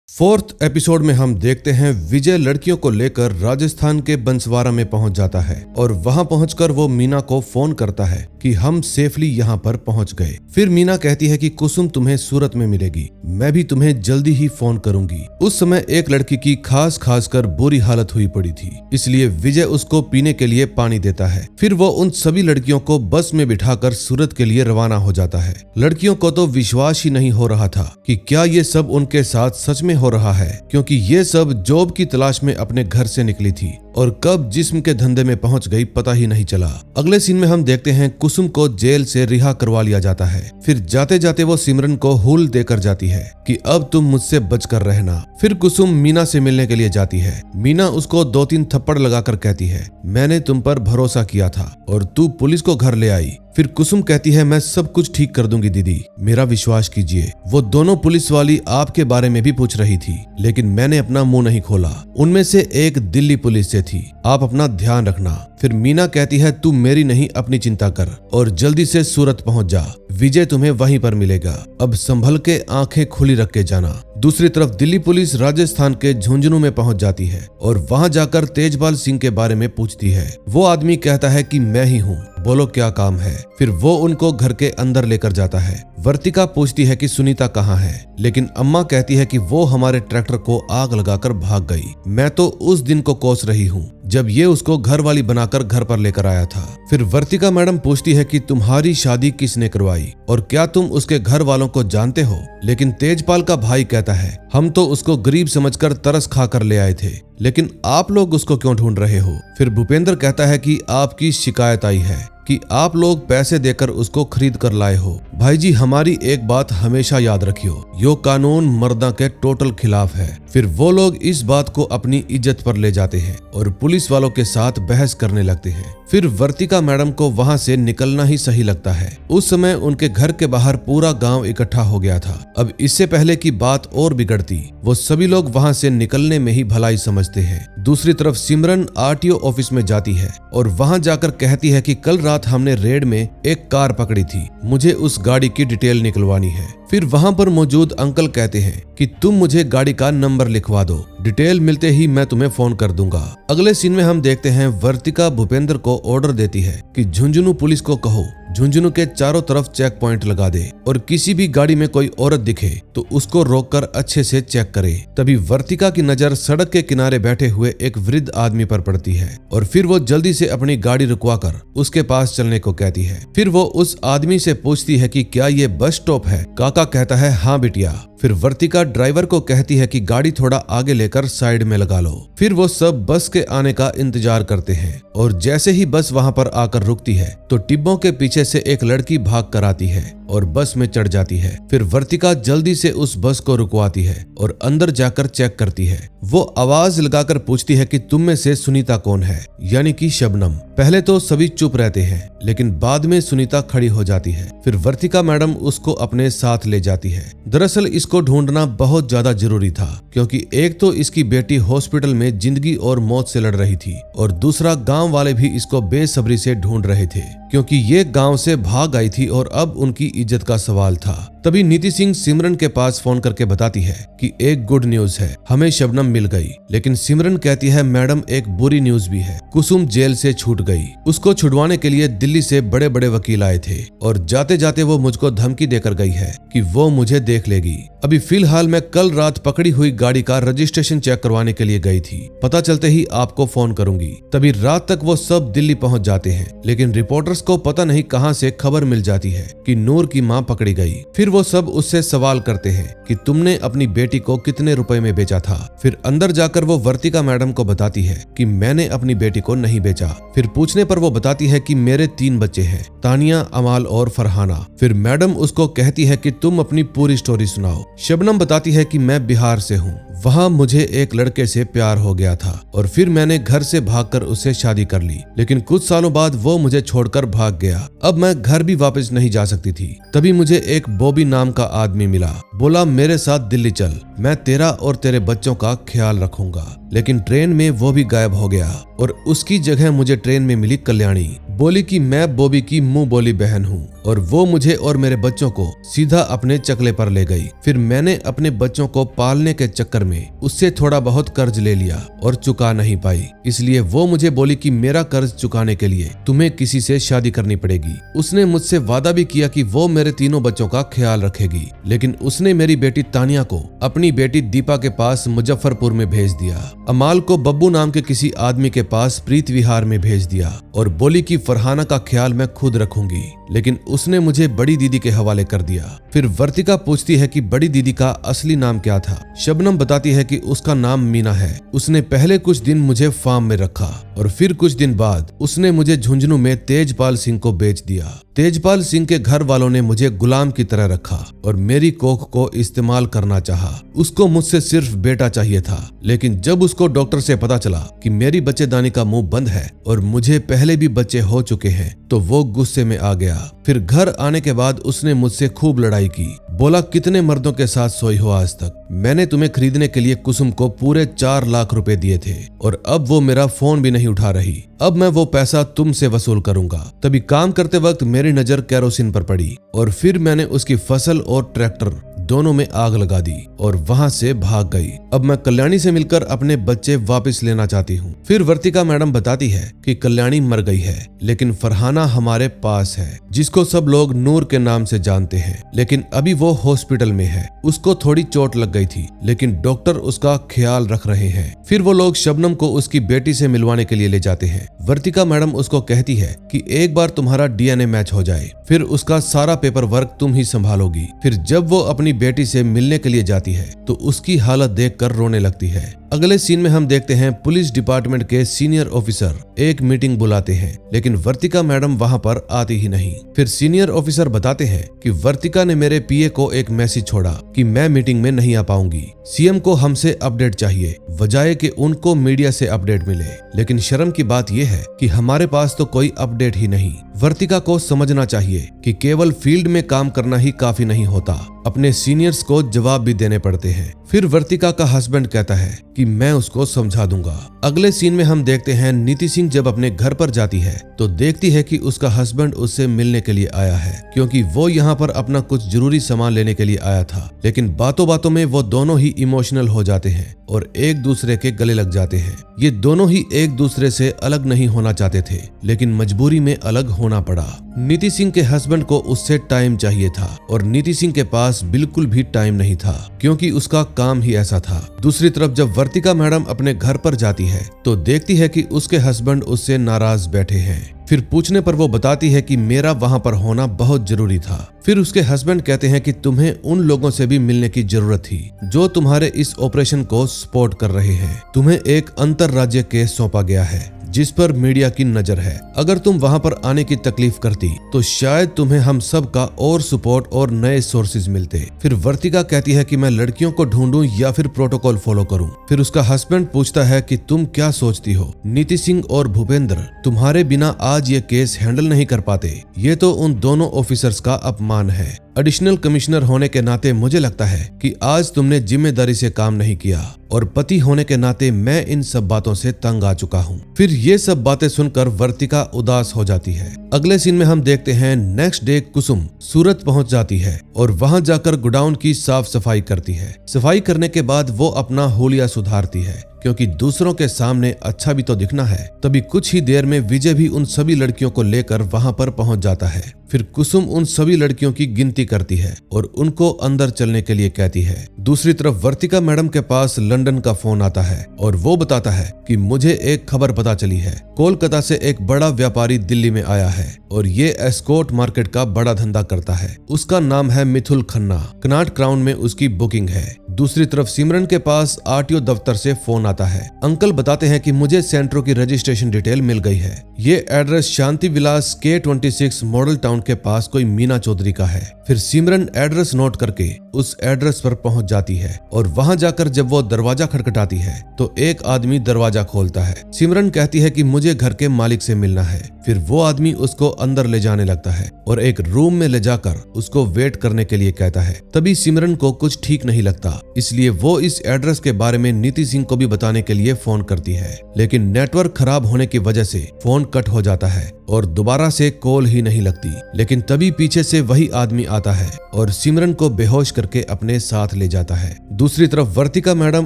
4th एपिसोड में हम देखते हैं विजय लड़कियों को लेकर राजस्थान के बंसवाड़ा में पहुंच जाता है और वहां पहुंचकर वो मीना को फोन करता है कि हम सेफली यहां पर पहुंच गए। फिर मीना कहती है कि कुसुम तुम्हें सूरत में मिलेगी, मैं भी तुम्हें जल्दी ही फोन करूंगी। उस समय एक लड़की की खास कर बुरी हालत हुई पड़ी थी, इसलिए विजय उसको पीने के लिए पानी देता है। फिर वो उन सभी लड़कियों को बस में बिठाकर सूरत के लिए रवाना हो जाता है। लड़कियों को तो विश्वास ही नहीं हो रहा था कि क्या ये सब उनके साथ सच में हो रहा है, क्योंकि ये सब जॉब की तलाश में अपने घर से निकली थी और कब जिस्म के धंधे में पहुंच गई पता ही नहीं चला। अगले सीन में हम देखते हैं कुसुम को जेल से रिहा करवा लिया जाता है। फिर जाते जाते वो सिमरन को हूल देकर जाती है कि अब तुम मुझसे बचकर रहना। फिर कुसुम मीना से मिलने के लिए जाती है। मीना उसको 2-3 थप्पड़ लगाकर कहती है, मैंने तुम पर भरोसा किया था और तू पुलिस को घर ले आई। फिर कुसुम कहती है, मैं सब कुछ ठीक कर दूंगी दीदी, मेरा विश्वास कीजिए। वो दोनों पुलिस वाली आपके बारे में भी पूछ रही थी, लेकिन मैंने अपना मुंह नहीं खोला। उनमें से एक दिल्ली पुलिस से थी, आप अपना ध्यान रखना। फिर मीना कहती है, तू मेरी नहीं अपनी चिंता कर और जल्दी से सूरत पहुंच जा, विजय तुम्हें वहीं पर मिलेगा। अब संभल के आंखें खुली रख के जाना। दूसरी तरफ दिल्ली पुलिस राजस्थान के झुंझुनू में पहुंच जाती है और वहां जाकर तेजपाल सिंह के बारे में पूछती है। वो आदमी कहता है कि मैं ही हूँ, बोलो क्या काम है। फिर वो उनको घर के अंदर लेकर जाता है। वर्तिका पूछती है कि सुनीता कहाँ है, लेकिन अम्मा कहती है कि वो हमारे ट्रैक्टर को आग लगाकर भाग गई। मैं तो उस दिन को कोस रही हूँ जब ये उसको घर वाली बनाकर घर पर लेकर आया था। फिर वर्तिका मैडम पूछती है कि तुम्हारी शादी किसने करवाई और क्या तुम उसके घर वालों को जानते हो। लेकिन तेजपाल का भाई कहता है, हम तो उसको गरीब समझकर तरस खाकर ले आए थे, लेकिन आप लोग उसको क्यों ढूंढ रहे हो। फिर भूपेंद्र कहता है कि आपकी शिकायत आई है कि आप लोग पैसे देकर उसको खरीद कर लाए हो। भाई जी, हमारी एक बात हमेशा याद रखियो, यो कानून मर्दा के टोटल खिलाफ है। फिर वो लोग इस बात को अपनी इज्जत पर ले जाते हैं और पुलिस वालों के साथ बहस करने लगते हैं। फिर वर्तिका मैडम को वहां से निकलना ही सही लगता है। उस समय उनके घर के बाहर पूरा गांव इकट्ठा हो गया था। अब इससे पहले की बात और बिगड़ती, वो सभी लोग वहां से निकलने में ही भलाई समझते हैं। दूसरी तरफ सिमरन आरटीओ ऑफिस में जाती है और वहां जाकर कहती है कि कल रात हमने रेड में एक कार पकड़ी थी, मुझे उस गाड़ी की डिटेल निकलवानी है। फिर वहां पर मौजूद अंकल कहते हैं कि तुम मुझे गाड़ी का नंबर लिखवा दो, डिटेल मिलते ही मैं तुम्हें फोन कर दूंगा। अगले सीन में हम देखते हैं वर्तिका भूपेंद्र को ऑर्डर देती है कि झुंझुनू पुलिस को कहो झुंझुनू के चारों तरफ चेक पॉइंट लगा दे और किसी भी गाड़ी में कोई औरत दिखे तो उसको रोककर अच्छे से चेक करे। तभी वर्तिका की नजर सड़क के किनारे बैठे हुए एक वृद्ध आदमी पर पड़ती है और फिर वो जल्दी से अपनी गाड़ी रुकवाकर उसके पास चलने को कहती है। फिर वो उस आदमी से पूछती है कि क्या ये बस स्टॉप है। काका कहता है, हाँ बिटिया। फिर वर्तिका ड्राइवर को कहती है कि गाड़ी थोड़ा आगे लेकर साइड में लगा लो। फिर वो सब बस के आने का इंतजार करते हैं और जैसे ही बस वहां पर आकर रुकती है तो टिब्बों के पीछे से एक लड़की भाग कर आती है और बस में चढ़ जाती है। फिर वर्तिका जल्दी से उस बस को रुकवाती है और अंदर जाकर चेक करती है। वो आवाज लगाकर पूछती है कि तुम में से सुनीता कौन है, यानी कि शबनम। पहले तो सभी चुप रहते हैं, लेकिन बाद में सुनीता खड़ी हो जाती है। फिर वर्तिका मैडम उसको अपने साथ ले जाती है। दरअसल इसको ढूंढना बहुत ज्यादा जरूरी था, क्योंकि एक तो इसकी बेटी हॉस्पिटल में जिंदगी और मौत से लड़ रही थी और दूसरा गांव वाले भी इसको बेसब्री से ढूंढ रहे थे, क्योंकि ये गांव से भाग आई थी और अब उनकी इज्जत का सवाल था। तभी नीति सिंह सिमरन के पास फोन करके बताती है कि एक गुड न्यूज है, हमें शबनम मिल गई। लेकिन सिमरन कहती है, मैडम एक बुरी न्यूज भी है, कुसुम जेल से छूट गई। उसको छुड़वाने के लिए दिल्ली से बड़े बड़े वकील आए थे और जाते जाते वो मुझको धमकी देकर गई है कि वो मुझे देख लेगी। अभी फिलहाल मैं कल रात पकड़ी हुई गाड़ी का रजिस्ट्रेशन चेक करवाने के लिए गई थी, पता चलते ही आपको फोन करूंगी। तभी रात तक वो सब दिल्ली पहुंच जाते हैं, लेकिन रिपोर्टर्स को पता नहीं कहां से खबर मिल जाती है कि नूर की मां पकड़ी गई। फिर वो सब उससे सवाल करते हैं कि तुमने अपनी बेटी को कितने रुपए में बेचा था। फिर अंदर जाकर वो वर्तिका मैडम को बताती है कि मैंने अपनी बेटी को नहीं बेचा। फिर पूछने पर वो बताती है कि मेरे 3 बच्चे हैं, तानिया, अमाल और फरहाना। फिर मैडम उसको कहती है कि तुम अपनी पूरी स्टोरी सुनाओ। शबनम बताती है कि मैं बिहार से हूँ, वहाँ मुझे एक लड़के से प्यार हो गया था और फिर मैंने घर से भागकर उससे शादी कर ली, लेकिन कुछ सालों बाद वो मुझे छोड़कर भाग गया। अब मैं घर भी वापस नहीं जा सकती थी। तभी मुझे एक बॉबी नाम का आदमी मिला, बोला मेरे साथ दिल्ली चल, मैं तेरा और तेरे बच्चों का ख्याल रखूंगा। लेकिन ट्रेन में वो भी गायब हो गया और उसकी जगह मुझे ट्रेन में मिली कल्याणी। बोली कि मैं बॉबी की मुंह बोली बहन हूँ और वो मुझे और मेरे बच्चों को सीधा अपने चकले पर ले गई। फिर मैंने अपने बच्चों को पालने के चक्कर में उससे थोड़ा बहुत कर्ज ले लिया और चुका नहीं पाई, इसलिए वो मुझे बोली कि मेरा कर्ज चुकाने के लिए तुम्हें किसी से शादी करनी पड़ेगी। उसने मुझसे वादा भी किया कि वो मेरे 3 बच्चों का ख्याल रखेगी, लेकिन उसने मेरी बेटी तानिया को अपनी बेटी दीपा के पास मुजफ्फरपुर में भेज दिया। अमाल को बब्बू नाम के किसी आदमी के पास प्रीत विहार में भेज दिया और बोली कि फरहाना का ख्याल मैं खुद रखूंगी, लेकिन उसने मुझे बड़ी दीदी के हवाले कर दिया। फिर वर्तिका पूछती है कि बड़ी दीदी का असली नाम क्या था। शबनम बताती है कि उसका नाम मीना है। उसने पहले कुछ दिन मुझे फार्म में रखा और फिर कुछ दिन बाद उसने मुझे झुंझुनू में तेजपाल सिंह को बेच दिया। तेजपाल सिंह के घर वालों ने मुझे गुलाम की तरह रखा और मेरी कोख को इस्तेमाल करना चाहा। उसको मुझसे सिर्फ बेटा चाहिए था, लेकिन जब उसको डॉक्टर से पता चला कि मेरी बच्चेदानी का मुंह बंद है और मुझे पहले भी बच्चे हो चुके हैं, तो वो गुस्से में आ गया। फिर घर आने के बाद उसने मुझसे खूब लड़ाई की। बोला, कितने मर्दों के साथ सोई हो आज तक? मैंने तुम्हें खरीदने के लिए कुसुम को पूरे 4 लाख रुपए दिए थे और अब वो मेरा फोन भी नहीं उठा रही। अब मैं वो पैसा तुमसे वसूल करूंगा। तभी काम करते वक्त मेरी नजर केरोसिन पर पड़ी और फिर मैंने उसकी फसल और ट्रैक्टर दोनों में आग लगा दी और वहां से भाग गई। अब मैं कल्याणी से मिलकर अपने बच्चे वापस लेना चाहती हूँ। फिर वर्तिका मैडम बताती है कि कल्याणी मर गई है, लेकिन फरहाना हमारे पास है, जिसको सब लोग नूर के नाम से जानते हैं, लेकिन अभी वो हॉस्पिटल में है। उसको थोड़ी चोट लग गई थी, लेकिन डॉक्टर उसका ख्याल रख रहे हैं। फिर वो लोग शबनम को उसकी बेटी से मिलवाने के लिए ले जाते हैं। वर्तिका मैडम उसको कहती है कि एक बार तुम्हारा डीएनए मैच हो जाए, फिर उसका सारा पेपर वर्क तुम ही संभालोगी। फिर जब वो अपनी बेटी से मिलने के लिए जाती है तो उसकी हालत देखकर रोने लगती है। अगले सीन में हम देखते हैं पुलिस डिपार्टमेंट के सीनियर ऑफिसर एक मीटिंग बुलाते हैं, लेकिन वर्तिका मैडम वहां पर आती ही नहीं। फिर सीनियर ऑफिसर बताते हैं कि वर्तिका ने मेरे पीए को एक मैसेज छोड़ा कि मैं मीटिंग में नहीं आ पाऊंगी। सीएम को हमसे अपडेट चाहिए, बजाय कि उनको मीडिया से अपडेट मिले। लेकिन शर्म की बात यह है कि हमारे पास तो कोई अपडेट ही नहीं। वर्तिका को समझना चाहिए कि केवल फील्ड में काम करना ही काफी नहीं होता, अपने सीनियर्स को जवाब भी देने पड़ते हैं। फिर वर्तिका का हस्बैंड कहता है कि मैं उसको समझा दूंगा। अगले सीन में हम देखते हैं नीति सिंह जब अपने घर पर जाती है तो देखती है कि उसका हस्बैंड उससे मिलने के लिए आया है, क्योंकि वो यहाँ पर अपना कुछ जरूरी सामान लेने के लिए आया था। लेकिन बातों बातों में वो दोनों ही इमोशनल हो जाते हैं और एक दूसरे के गले लग जाते हैं। ये दोनों ही एक दूसरे से अलग नहीं होना चाहते थे, लेकिन मजबूरी में अलग होना पड़ा। नीति सिंह के हस्बैंड को उससे टाइम चाहिए था और नीति सिंह के पास बिल्कुल भी टाइम नहीं था, क्योंकि उसका काम ही ऐसा था। दूसरी तरफ जब वर्तिका मैडम अपने घर पर जाती है तो देखती है कि उसके हस्बैंड उससे नाराज बैठे हैं। फिर पूछने पर वो बताती है कि मेरा वहां पर होना बहुत जरूरी था। फिर उसके हस्बैंड कहते हैं कि तुम्हें उन लोगों से भी मिलने की जरूरत थी जो तुम्हारे इस ऑपरेशन को सपोर्ट कर रहे हैं। तुम्हें एक अंतरराज्य केस सौंपा गया है जिस पर मीडिया की नजर है। अगर तुम वहां पर आने की तकलीफ करती तो शायद तुम्हें हम सब का और सपोर्ट और नए सोर्सेज मिलते। फिर वर्तिका कहती है कि मैं लड़कियों को ढूंढूं या फिर प्रोटोकॉल फॉलो करूं। फिर उसका हस्बैंड पूछता है कि तुम क्या सोचती हो? नीति सिंह और भूपेंद्र तुम्हारे बिना आज ये केस हैंडल नहीं कर पाते। ये तो उन दोनों ऑफिसर्स का अपमान है। एडिशनल कमिश्नर होने के नाते मुझे लगता है कि आज तुमने जिम्मेदारी से काम नहीं किया और पति होने के नाते मैं इन सब बातों से तंग आ चुका हूँ। फिर ये सब बातें सुनकर वर्तिका उदास हो जाती है। अगले सीन में हम देखते हैं नेक्स्ट डे कुसुम सूरत पहुंच जाती है और वहां जाकर गोडाउन की साफ सफाई करती है। सफाई करने के बाद वो अपना होलिया सुधारती है, क्योंकि दूसरों के सामने अच्छा भी तो दिखना है। तभी कुछ ही देर में विजय भी उन सभी लड़कियों को लेकर वहां पर पहुंच जाता है। फिर कुसुम उन सभी लड़कियों की गिनती करती है और उनको अंदर चलने के लिए कहती है। दूसरी तरफ वर्तिका मैडम के पास लंदन का फोन आता है और वो बताता है कि मुझे एक खबर पता चली है। कोलकाता से एक बड़ा व्यापारी दिल्ली में आया है और ये एस्कॉर्ट मार्केट का बड़ा धंधा करता है। उसका नाम है मिथुल खन्ना। कनॉट क्राउन में उसकी बुकिंग है। दूसरी तरफ सिमरन के पास आरटीओ दफ्तर से फोन आता है। अंकल बताते हैं कि मुझे सेंट्रो की रजिस्ट्रेशन डिटेल मिल गई है। ये एड्रेस शांति विलास K26 मॉडल टाउन के पास कोई मीना चौधरी का है। फिर सिमरन एड्रेस नोट करके उस एड्रेस पर पहुंच जाती है और वहां जाकर जब वो दरवाजा खटखटाती है तो एक आदमी दरवाजा खोलता है। सिमरन कहती है कि मुझे घर के मालिक से मिलना है। फिर वो आदमी उसको अंदर ले जाने लगता है और एक रूम में ले जाकर उसको वेट करने के लिए कहता है। तभी सिमरन को कुछ ठीक नहीं लगता, इसलिए वो इस एड्रेस के बारे में नीति सिंह को भी बताने के लिए फोन करती है, लेकिन नेटवर्क खराब होने की वजह से फोन कट हो जाता है और दोबारा से कॉल ही नहीं लगती। लेकिन तभी पीछे से वही आदमी आता है और सिमरन को बेहोश करके अपने साथ ले जाता है। दूसरी तरफ वर्तिका मैडम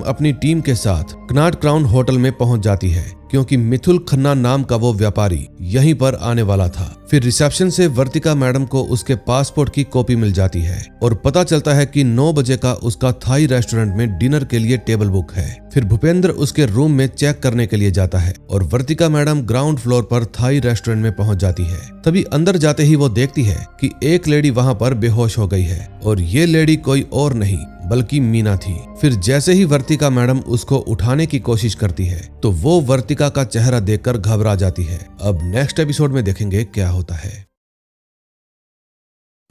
अपनी टीम के साथ कनॉट क्राउन होटल में पहुंच जाती है, क्योंकि मिथुल खन्ना नाम का वो व्यापारी यहीं पर आने वाला था। फिर रिसेप्शन से वर्तिका मैडम को उसके पासपोर्ट की कॉपी मिल जाती है और पता चलता है कि 9 बजे का उसका थाई रेस्टोरेंट में डिनर के लिए टेबल बुक है। फिर भूपेंद्र उसके रूम में चेक करने के लिए जाता है और वर्तिका मैडम ग्राउंड फ्लोर पर थाई रेस्टोरेंट में पहुंच जाती है। तभी अंदर जाते ही वो देखती है कि एक लेडी वहां पर बेहोश हो गई है और ये लेडी कोई और नहीं बल्कि मीना थी। फिर जैसे ही वर्तिका मैडम उसको उठाने की कोशिश करती है तो वो वर्तिका का चेहरा देखकर घबरा जाती है। अब नेक्स्ट एपिसोड में देखेंगे क्या होता है।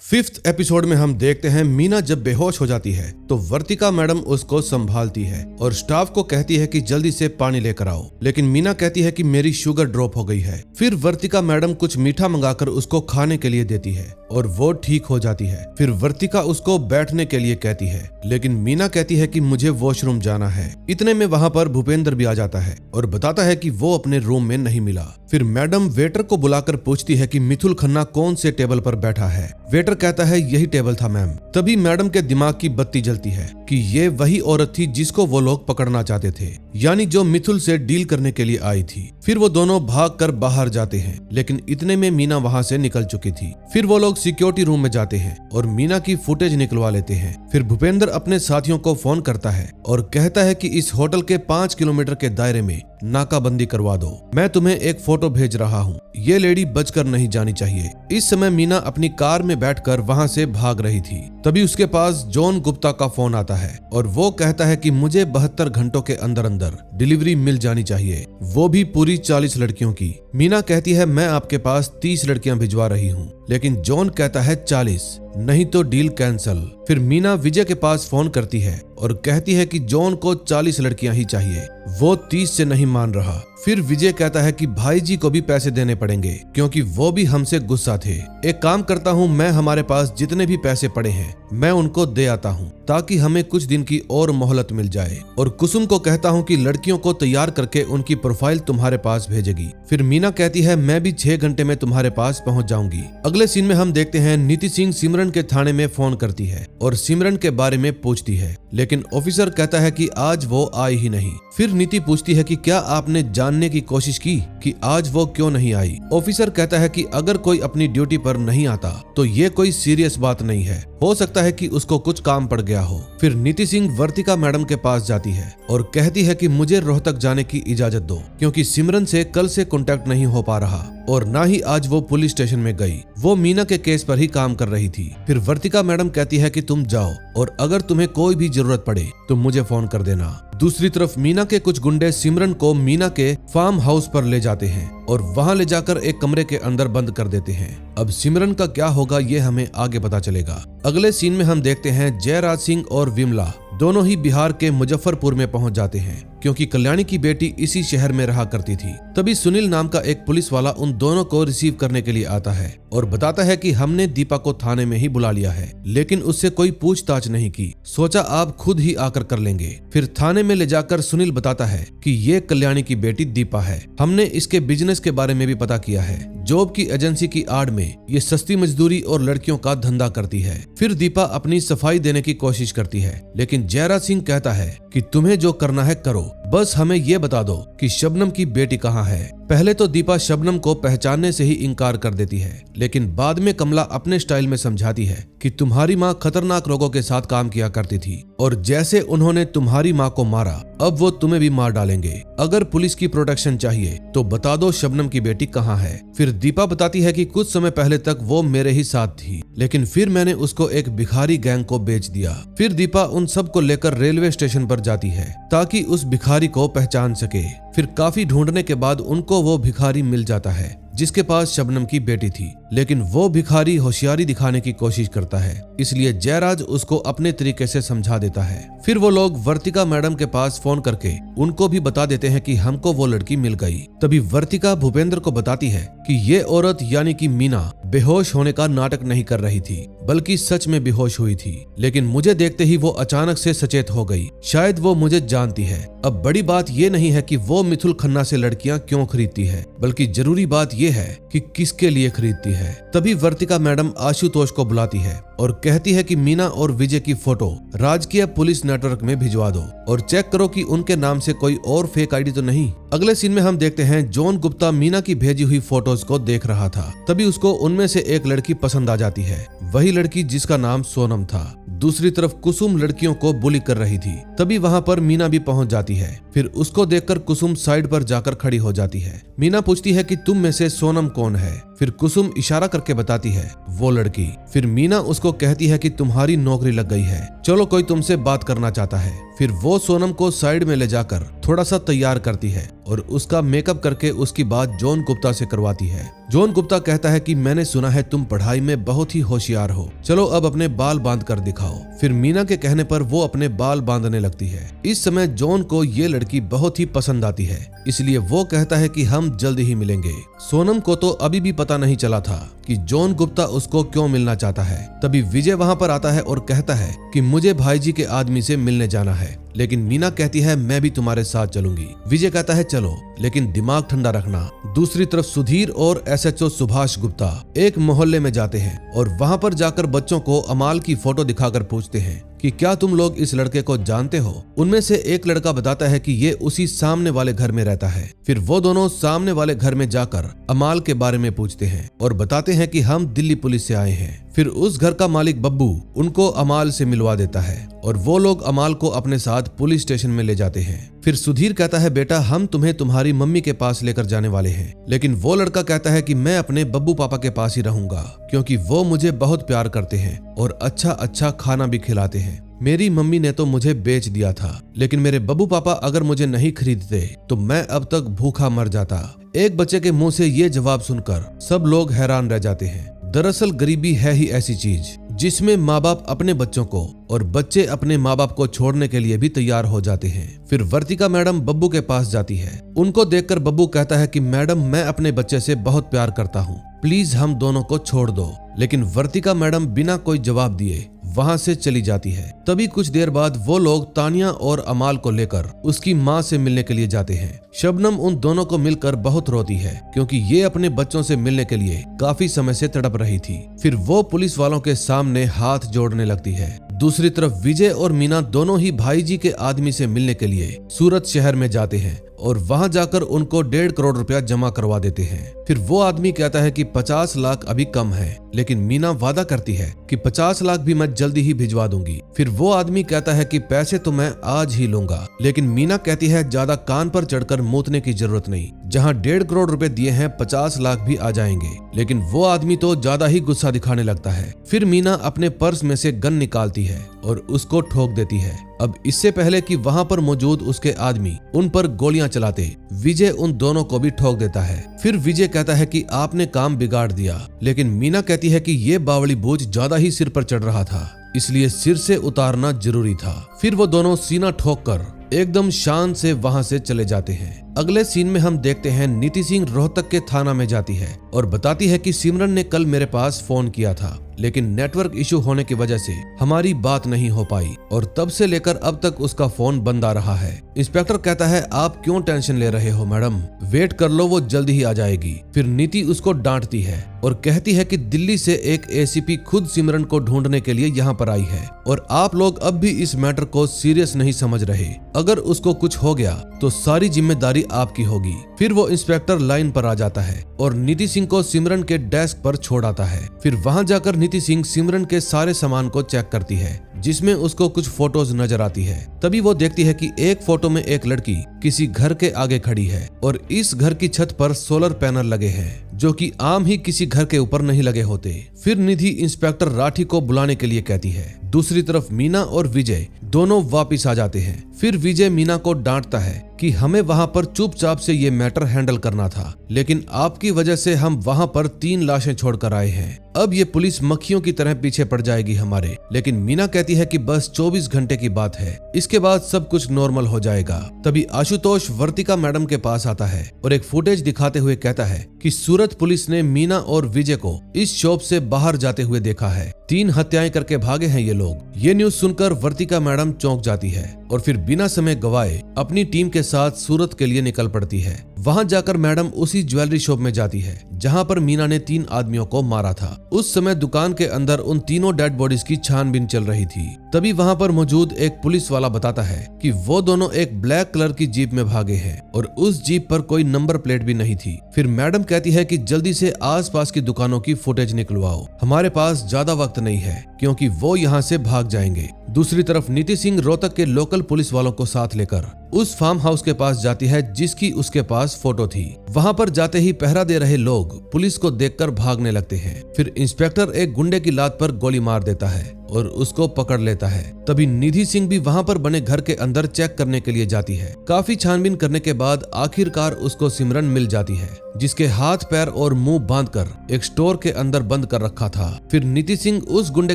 5th एपिसोड में हम देखते हैं मीना जब बेहोश हो जाती है तो वर्तिका मैडम उसको संभालती है और स्टाफ को कहती है कि जल्दी से पानी लेकर आओ, लेकिन मीना कहती है कि मेरी शुगर ड्रॉप हो गई है। फिर वर्तिका मैडम कुछ मीठा मंगाकर उसको खाने के लिए देती है और वो ठीक हो जाती है। फिर वर्तिका उसको बैठने के लिए कहती है, लेकिन मीना कहती है कि मुझे वॉशरूम जाना है। इतने में वहाँ पर भूपेंद्र भी आ जाता है और बताता है कि वो अपने रूम में नहीं मिला। फिर मैडम वेटर को बुलाकर पूछती है कि मिथुल खन्ना कौन से टेबल पर बैठा है। वेटर कहता है यही टेबल था मैम। तभी मैडम के दिमाग की बत्ती जलती है कि ये वही औरत थी जिसको वो लोग पकड़ना चाहते थे, यानी जो मिथुल से डील करने के लिए आई थी। फिर वो दोनों भागकर बाहर जाते हैं, लेकिन इतने में मीना वहाँ से निकल चुकी थी। फिर वो लोग सिक्योरिटी रूम में जाते हैं और मीना की फुटेज निकलवा लेते हैं। फिर भूपेंद्र अपने साथियों को फोन करता है और कहता है कि इस होटल के 5 किलोमीटर के दायरे में नाकाबंदी करवा दो। मैं तुम्हें एक फोटो भेज रहा हूँ, ये लेडी बचकर नहीं जानी चाहिए। इस समय मीना अपनी कार में बैठकर वहाँ से भाग रही थी। तभी उसके पास जॉन गुप्ता का फोन आता है और वो कहता है कि मुझे 72 घंटों के अंदर अंदर डिलीवरी मिल जानी चाहिए, वो भी पूरी 40 लड़कियों की। मीना कहती है मैं आपके पास 30 लड़कियां भिजवा रही हूँ, लेकिन जॉन कहता है 40, नहीं तो डील कैंसल। फिर मीना विजय के पास फोन करती है और कहती है कि जॉन को 40 लड़कियां ही चाहिए, वो 30 से नहीं मान रहा। फिर विजय कहता है कि भाई जी को भी पैसे देने पड़ेंगे क्योंकि वो भी हमसे गुस्सा थे। एक काम करता हूँ, मैं हमारे पास जितने भी पैसे पड़े हैं मैं उनको दे आता हूँ ताकि हमें कुछ दिन की और मोहलत मिल जाए। और कुसुम को कहता हूँ कि लड़कियों को तैयार करके उनकी प्रोफाइल तुम्हारे पास भेजेगी। फिर मीना कहती है मैं भी 6 घंटे में तुम्हारे पास पहुँच जाऊंगी। अगले सीन में हम देखते हैं नीति सिंह सिमरन के थाने में फोन करती है और सिमरन के बारे में पूछती है, लेकिन ऑफिसर कहता है कि आज वो आई ही नहीं। फिर नीति पूछती है कि क्या आपने जानने की कोशिश की कि आज वो क्यों नहीं आई। ऑफिसर कहता है कि अगर कोई अपनी ड्यूटी पर नहीं आता तो ये कोई सीरियस बात नहीं है, हो सकता है कि उसको कुछ काम पड़ गया हो। फिर नीति सिंह वर्तिका मैडम के पास जाती है और कहती है कि मुझे रोहतक जाने की इजाजत दो क्योंकि सिमरन से कल से कांटेक्ट नहीं हो पा रहा और ना ही आज वो पुलिस स्टेशन में गई, वो मीना के केस पर ही काम कर रही थी। फिर वर्तिका मैडम कहती है कि तुम जाओ और अगर तुम्हें कोई भी जरूरत पड़े तो मुझे फोन कर देना। दूसरी तरफ मीना के कुछ गुंडे सिमरन को मीना के फार्म हाउस पर ले जाते हैं और वहां ले जाकर एक कमरे के अंदर बंद कर देते हैं। अब सिमरन का क्या होगा ये हमें आगे पता चलेगा। अगले सीन में हम देखते हैं जयराज सिंह और विमला दोनों ही बिहार के मुजफ्फरपुर में पहुंच जाते हैं क्योंकि कल्याणी की बेटी इसी शहर में रहा करती थी। तभी सुनील नाम का एक पुलिस वाला उन दोनों को रिसीव करने के लिए आता है और बताता है कि हमने दीपा को थाने में ही बुला लिया है, लेकिन उससे कोई पूछताछ नहीं की, सोचा आप खुद ही आकर कर लेंगे। फिर थाने में ले जाकर सुनील बताता है कि ये कल्याणी की बेटी दीपा है, हमने इसके बिजनेस के बारे में भी पता किया है। जॉब की एजेंसी की आड़ में ये सस्ती मजदूरी और लड़कियों का धंधा करती है। फिर दीपा अपनी सफाई देने की कोशिश करती है, लेकिन जयराज सिंह कहता है कि तुम्हें जो करना है करो, बस हमें ये बता दो कि शबनम की बेटी कहाँ है। पहले तो दीपा शबनम को पहचानने से ही इनकार कर देती है, लेकिन बाद में कमला अपने स्टाइल में समझाती है कि तुम्हारी माँ खतरनाक लोगों के साथ काम किया करती थी और जैसे उन्होंने तुम्हारी माँ को मारा अब वो तुम्हें भी मार डालेंगे। अगर पुलिस की प्रोटेक्शन चाहिए तो बता दो शबनम की बेटी कहाँ है। फिर दीपा बताती है कि कुछ समय पहले तक वो मेरे ही साथ थी, लेकिन फिर मैंने उसको एक भिखारी गैंग को बेच दिया। फिर दीपा उन सब को लेकर रेलवे स्टेशन पर जाती है ताकि उस भिखारी को पहचान सके। फिर काफी ढूंढने के बाद उनको वो भिखारी मिल जाता है जिसके पास शबनम की बेटी थी, लेकिन वो भिखारी होशियारी दिखाने की कोशिश करता है, इसलिए जयराज उसको अपने तरीके से समझा देता है। फिर वो लोग वर्तिका मैडम के पास फोन करके उनको भी बता देते हैं कि हमको वो लड़की मिल गई। तभी वर्तिका भूपेंद्र को बताती है कि ये औरत यानी कि मीना बेहोश होने का नाटक नहीं कर रही थी बल्कि सच में बेहोश हुई थी, लेकिन मुझे देखते ही वो अचानक से सचेत हो गई, शायद वो मुझे जानती है। अब बड़ी बात ये नहीं है कि वो मिथुल खन्ना से लड़कियां क्यों खरीदती है, बल्कि जरूरी बात ये है कि किसके लिए खरीदती है। तभी वर्तिका मैडम आशुतोष को बुलाती है और कहती है कि मीना और विजय की फोटो राजकीय पुलिस नेटवर्क में भिजवा दो और चेक करो कि उनके नाम से कोई और फेक आईडी तो नहीं। अगले सीन में हम देखते हैं जॉन गुप्ता मीना की भेजी हुई फोटोज को देख रहा था। तभी उसको उनमें से एक लड़की पसंद आ जाती है, वही लड़की जिसका नाम सोनम था। दूसरी तरफ कुसुम लड़कियों को बुली कर रही थी। तभी वहां पर मीना भी पहुंच जाती है। फिर उसको देखकर कुसुम साइड पर जाकर खड़ी हो जाती है। मीना पूछती है कि तुम में से सोनम कौन है। फिर कुसुम इशारा करके बताती है वो लड़की। फिर मीना उसको कहती है कि तुम्हारी नौकरी लग गई है, चलो कोई तुमसे बात करना चाहता है। फिर वो सोनम को साइड में ले जाकर थोड़ा सा तैयार करती है और उसका मेकअप करके उसकी बात जॉन गुप्ता से करवाती है। जॉन गुप्ता कहता है कि मैंने सुना है तुम पढ़ाई में बहुत ही होशियार हो, चलो अब अपने बाल बांध कर दिखाओ। फिर मीना के कहने पर वो अपने बाल बांधने लगती है। इस समय जॉन को ये लड़की बहुत ही पसंद आती है, इसलिए वो कहता है कि हम जल्दी ही मिलेंगे। सोनम को तो अभी भी पता नहीं चला था कि जॉन गुप्ता उसको क्यों मिलना चाहता है। तभी विजय वहां पर आता है और कहता है कि मुझे भाईजी के आदमी से मिलने जाना है, लेकिन मीना कहती है मैं भी तुम्हारे साथ चलूंगी। विजय कहता है चलो, लेकिन दिमाग ठंडा रखना। दूसरी तरफ सुधीर और एसएचओ सुभाष गुप्ता एक मोहल्ले में जाते हैं और वहां पर जाकर बच्चों को अमाल की फोटो दिखाकर पूछते हैं कि क्या तुम लोग इस लड़के को जानते हो। उनमें से एक लड़का बताता है कि ये उसी सामने वाले घर में रहता है। फिर वो दोनों सामने वाले घर में जाकर अमाल के बारे में पूछते हैं और बताते हैं कि हम दिल्ली पुलिस से आए हैं। फिर उस घर का मालिक बब्बू उनको अमाल से मिलवा देता है और वो लोग अमाल को अपने साथ पुलिस स्टेशन में ले जाते हैं। फिर सुधीर कहता है बेटा हम तुम्हें तुम्हारी मम्मी के पास लेकर जाने वाले हैं, लेकिन वो लड़का कहता है कि मैं अपने बब्बू पापा के पास ही रहूंगा क्योंकि वो मुझे बहुत प्यार करते हैं और अच्छा अच्छा खाना भी खिलाते हैं। मेरी मम्मी ने तो मुझे बेच दिया था, लेकिन मेरे बब्बू पापा अगर मुझे नहीं खरीदते तो मैं अब तक भूखा मर जाता। एक बच्चे के मुंह से ये जवाब सुनकर सब लोग हैरान रह जाते हैं। दरअसल गरीबी है ही ऐसी चीज जिसमें माँ बाप अपने बच्चों को और बच्चे अपने माँ बाप को छोड़ने के लिए भी तैयार हो जाते हैं। फिर वर्तिका मैडम बब्बू के पास जाती है। उनको देखकर बब्बू कहता है कि मैडम मैं अपने बच्चे से बहुत प्यार करता हूँ, प्लीज हम दोनों को छोड़ दो। लेकिन वर्तिका मैडम बिना कोई जवाब दिए वहां से चली जाती है। तभी कुछ देर बाद वो लोग तानिया और अमाल को लेकर उसकी माँ से मिलने के लिए जाते हैं। शबनम उन दोनों को मिलकर बहुत रोती है क्योंकि ये अपने बच्चों से मिलने के लिए काफी समय से तड़प रही थी। फिर वो पुलिस वालों के सामने हाथ जोड़ने लगती है। दूसरी तरफ विजय और मीना दोनों ही भाईजी के आदमी से मिलने के लिए सूरत शहर में जाते हैं और वहां जाकर उनको 1.5 करोड़ रुपया जमा करवा देते हैं। फिर वो आदमी कहता है कि 50 लाख अभी कम है, लेकिन मीना वादा करती है कि 50 लाख भी मैं जल्दी ही भिजवा दूंगी। फिर वो आदमी कहता है कि पैसे तो मैं आज ही लूंगा, लेकिन मीना कहती है ज्यादा कान पर चढ़कर मूतने की जरूरत नहीं, जहां 1.5 करोड़ रुपए दिए हैं 50 लाख भी आ जाएंगे। लेकिन वो आदमी तो ज्यादा ही गुस्सा दिखाने लगता है। फिर मीना अपने पर्स में से गन निकालती है और उसको ठोक देती है। अब इससे पहले कि वहां पर मौजूद उसके आदमी उन पर गोलियां चलाते, विजय उन दोनों को भी ठोक देता है। फिर विजय कहता है कि आपने काम बिगाड़ दिया, लेकिन मीना कहती है कि ये बावली बोझ ज्यादा ही सिर पर चढ़ रहा था, इसलिए सिर से उतारना जरूरी था। फिर वो दोनों सीना ठोक कर एकदम शान से वहां से चले जाते हैं। अगले सीन में हम देखते हैं नीति सिंह रोहतक के थाना में जाती है और बताती है कि सिमरन ने कल मेरे पास फोन किया था, लेकिन नेटवर्क इशू होने की वजह से हमारी बात नहीं हो पाई और तब से लेकर अब तक उसका फोन बंद आ रहा है। इंस्पेक्टर कहता है आप क्यों टेंशन ले रहे हो मैडम, वेट कर लो, वो जल्दी ही आ जाएगी। फिर नीति उसको डांटती है और कहती है कि दिल्ली से एक एसीपी खुद सिमरन को ढूंढने के लिए यहाँ पर आई है और आप लोग अब भी इस मैटर को सीरियस नहीं समझ रहे। अगर उसको कुछ हो गया तो सारी जिम्मेदारी आपकी होगी। फिर वो इंस्पेक्टर लाइन पर आ जाता है और नीति सिंह को सिमरन के डेस्क पर छोड़ आता है। फिर वहां जाकर नीति सिंह सिमरन के सारे सामान को चेक करती है, जिसमें उसको कुछ फोटोज नजर आती है। तभी वो देखती है कि एक फोटो में एक लड़की किसी घर के आगे खड़ी है और इस घर की छत पर सोलर पैनल लगे हैं, जो कि आम ही किसी घर के ऊपर नहीं लगे होते। फिर निधि इंस्पेक्टर राठी को बुलाने के लिए कहती है। दूसरी तरफ मीना और विजय दोनों वापिस आ जाते हैं। फिर विजय मीना को डांटता है कि हमें वहां पर चुपचाप से ये मैटर हैंडल करना था, लेकिन आपकी वजह से हम वहां पर 3 लाशें छोड़कर आए हैं। अब ये पुलिस मक्खियों की तरह पीछे पड़ जाएगी हमारे। लेकिन मीना कहती है कि बस 24 घंटे की बात है, इसके बाद सब कुछ नॉर्मल हो जाएगा। तभी आशुतोष वर्तिका मैडम के पास आता है और एक फुटेज दिखाते हुए कहता है कि सूरत पुलिस ने मीना और विजय को इस शॉप से बाहर जाते हुए देखा है। 3 हत्याएं करके भागे हैं ये लोग। ये न्यूज सुनकर वर्तिका मैडम चौंक जाती है और फिर बिना समय गवाए अपनी टीम के साथ सूरत के लिए निकल पड़ती है। वहां जाकर मैडम उसी ज्वेलरी शॉप में जाती है जहां पर मीना ने 3 आदमियों को मारा था। उस समय दुकान के अंदर उन तीनों डेड बॉडीज की छानबीन चल रही थी। तभी वहां पर मौजूद एक पुलिस वाला बताता है कि वो दोनों एक ब्लैक कलर की जीप में भागे हैं और उस जीप पर कोई नंबर प्लेट भी नहीं थी। फिर मैडम कहती है कि जल्दी से आसपास की दुकानों की फुटेज निकलवाओ, हमारे पास ज्यादा वक्त नहीं है क्योंकि वो यहाँ से भाग जाएंगे। दूसरी तरफ नीति सिंह रोहतक के लोकल पुलिस वालों को साथ लेकर उस फार्म हाउस के पास जाती है जिसकी उसके पास फोटो थी। वहां पर जाते ही पहरा दे रहे लोग पुलिस को देखकर भागने लगते हैं। फिर इंस्पेक्टर एक गुंडे की लात पर गोली मार देता है और उसको पकड़ लेता है। तभी निधि सिंह भी वहां पर बने घर के अंदर चेक करने के लिए जाती है। काफी छानबीन करने के बाद आखिरकार उसको सिमरन मिल जाती है जिसके हाथ पैर और मुंह बांधकर एक स्टोर के अंदर बंद कर रखा था। फिर निधि सिंह उस गुंडे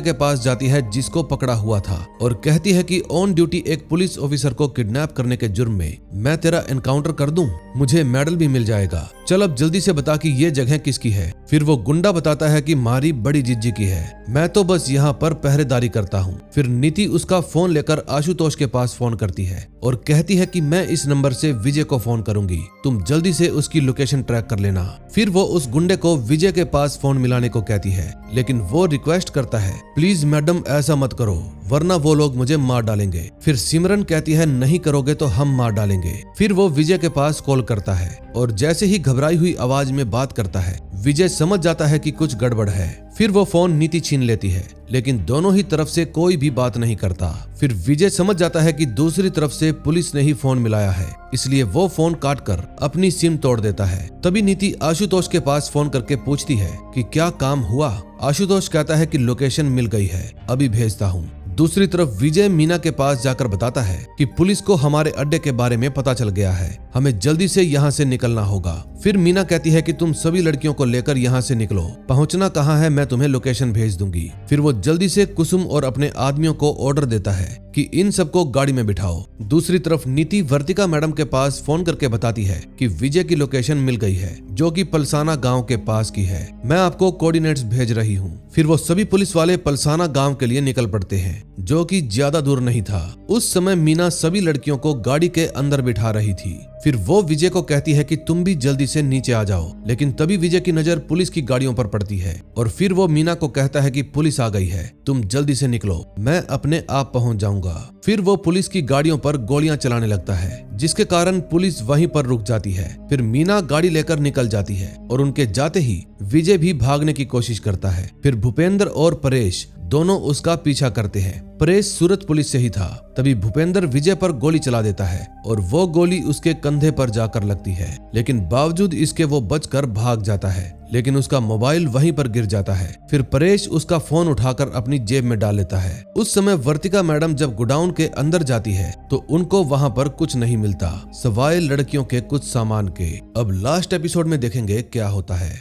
के पास जाती है जिसको पकड़ा हुआ था और कहती है कि ऑन ड्यूटी एक पुलिस ऑफिसर को किडनैप करने के जुर्म में मैं तेरा एनकाउंटर कर दूं, मुझे मेडल भी मिल जाएगा। चल अब जल्दी से बता कि ये जगह किसकी है। फिर वो गुंडा बताता है कि मारी बड़ी जिज्जी की है, मैं तो बस यहाँ पर पहरेदारी करता हूँ। फिर नीति उसका फोन लेकर आशुतोष के पास फोन करती है और कहती है कि मैं इस नंबर से विजय को फोन करूंगी, तुम जल्दी से उसकी लोकेशन ट्रैक कर लेना। फिर वो उस गुंडे को विजय के पास फोन मिलाने को कहती है, लेकिन वो रिक्वेस्ट करता है प्लीज मैडम ऐसा मत करो वरना वो लोग मुझे मार डालेंगे। फिर सिमरन कहती है नहीं करोगे तो हम मार डालेंगे। फिर वो विजय के पास कॉल करता है और जैसे ही घबराई हुई आवाज में बात करता है विजय समझ जाता है कि कुछ गड़बड़ है। फिर वो फोन नीति छीन लेती है लेकिन दोनों ही तरफ से कोई भी बात नहीं करता। फिर विजय समझ जाता है कि दूसरी तरफ से पुलिस ने ही फोन मिलाया है, इसलिए वो फोन काटकर अपनी सिम तोड़ देता है। तभी नीति आशुतोष के पास फोन करके पूछती है कि क्या काम हुआ। आशुतोष कहता है कि लोकेशन मिल गई है, अभी भेजता हूँ। दूसरी तरफ विजय मीना के पास जाकर बताता है कि पुलिस को हमारे अड्डे के बारे में पता चल गया है, हमें जल्दी से यहाँ से निकलना होगा। फिर मीना कहती है कि तुम सभी लड़कियों को लेकर यहाँ से निकलो, पहुँचना कहाँ है मैं तुम्हें लोकेशन भेज दूंगी। फिर वो जल्दी से कुसुम और अपने आदमियों को ऑर्डर देता है कि इन सबको गाड़ी में बिठाओ। दूसरी तरफ नीति वर्तिका मैडम के पास फोन करके बताती है कि विजय की लोकेशन मिल गई है जो कि पलसाना गांव के पास की है, मैं आपको कोऑर्डिनेट्स भेज रही हूँ। फिर वो सभी पुलिस वाले पलसाना गांव के लिए निकल पड़ते हैं जो कि ज्यादा दूर नहीं था। उस समय मीना सभी लड़कियों को गाड़ी के अंदर बिठा रही थी। फिर वो विजय को कहती है कि तुम भी जल्दी से नीचे आ जाओ, लेकिन तभी विजय की नजर पुलिस की गाड़ियों पर पड़ती है और फिर वो मीना को कहता है कि पुलिस आ गई है, तुम जल्दी से निकलो, मैं अपने आप पहुंच जाऊंगा। फिर वो पुलिस की गाड़ियों पर गोलियां चलाने लगता है जिसके कारण पुलिस वहीं पर रुक जाती है। फिर मीना गाड़ी लेकर निकल जाती है और उनके जाते ही विजय भी भागने की कोशिश करता है। फिर भूपेंद्र और परेश दोनों उसका पीछा करते हैं। परेश सूरत पुलिस से ही था। तभी भूपेंद्र विजय पर गोली चला देता है और वो गोली उसके कंधे पर जाकर लगती है, लेकिन बावजूद इसके वो बचकर भाग जाता है, लेकिन उसका मोबाइल वहीं पर गिर जाता है। फिर परेश उसका फोन उठाकर अपनी जेब में डाल लेता है। उस समय वर्तिका मैडम जब गोडाउन के अंदर जाती है तो उनको वहां पर कुछ नहीं मिलता सवाए लड़कियों के कुछ सामान के। अब लास्ट एपिसोड में देखेंगे क्या होता है।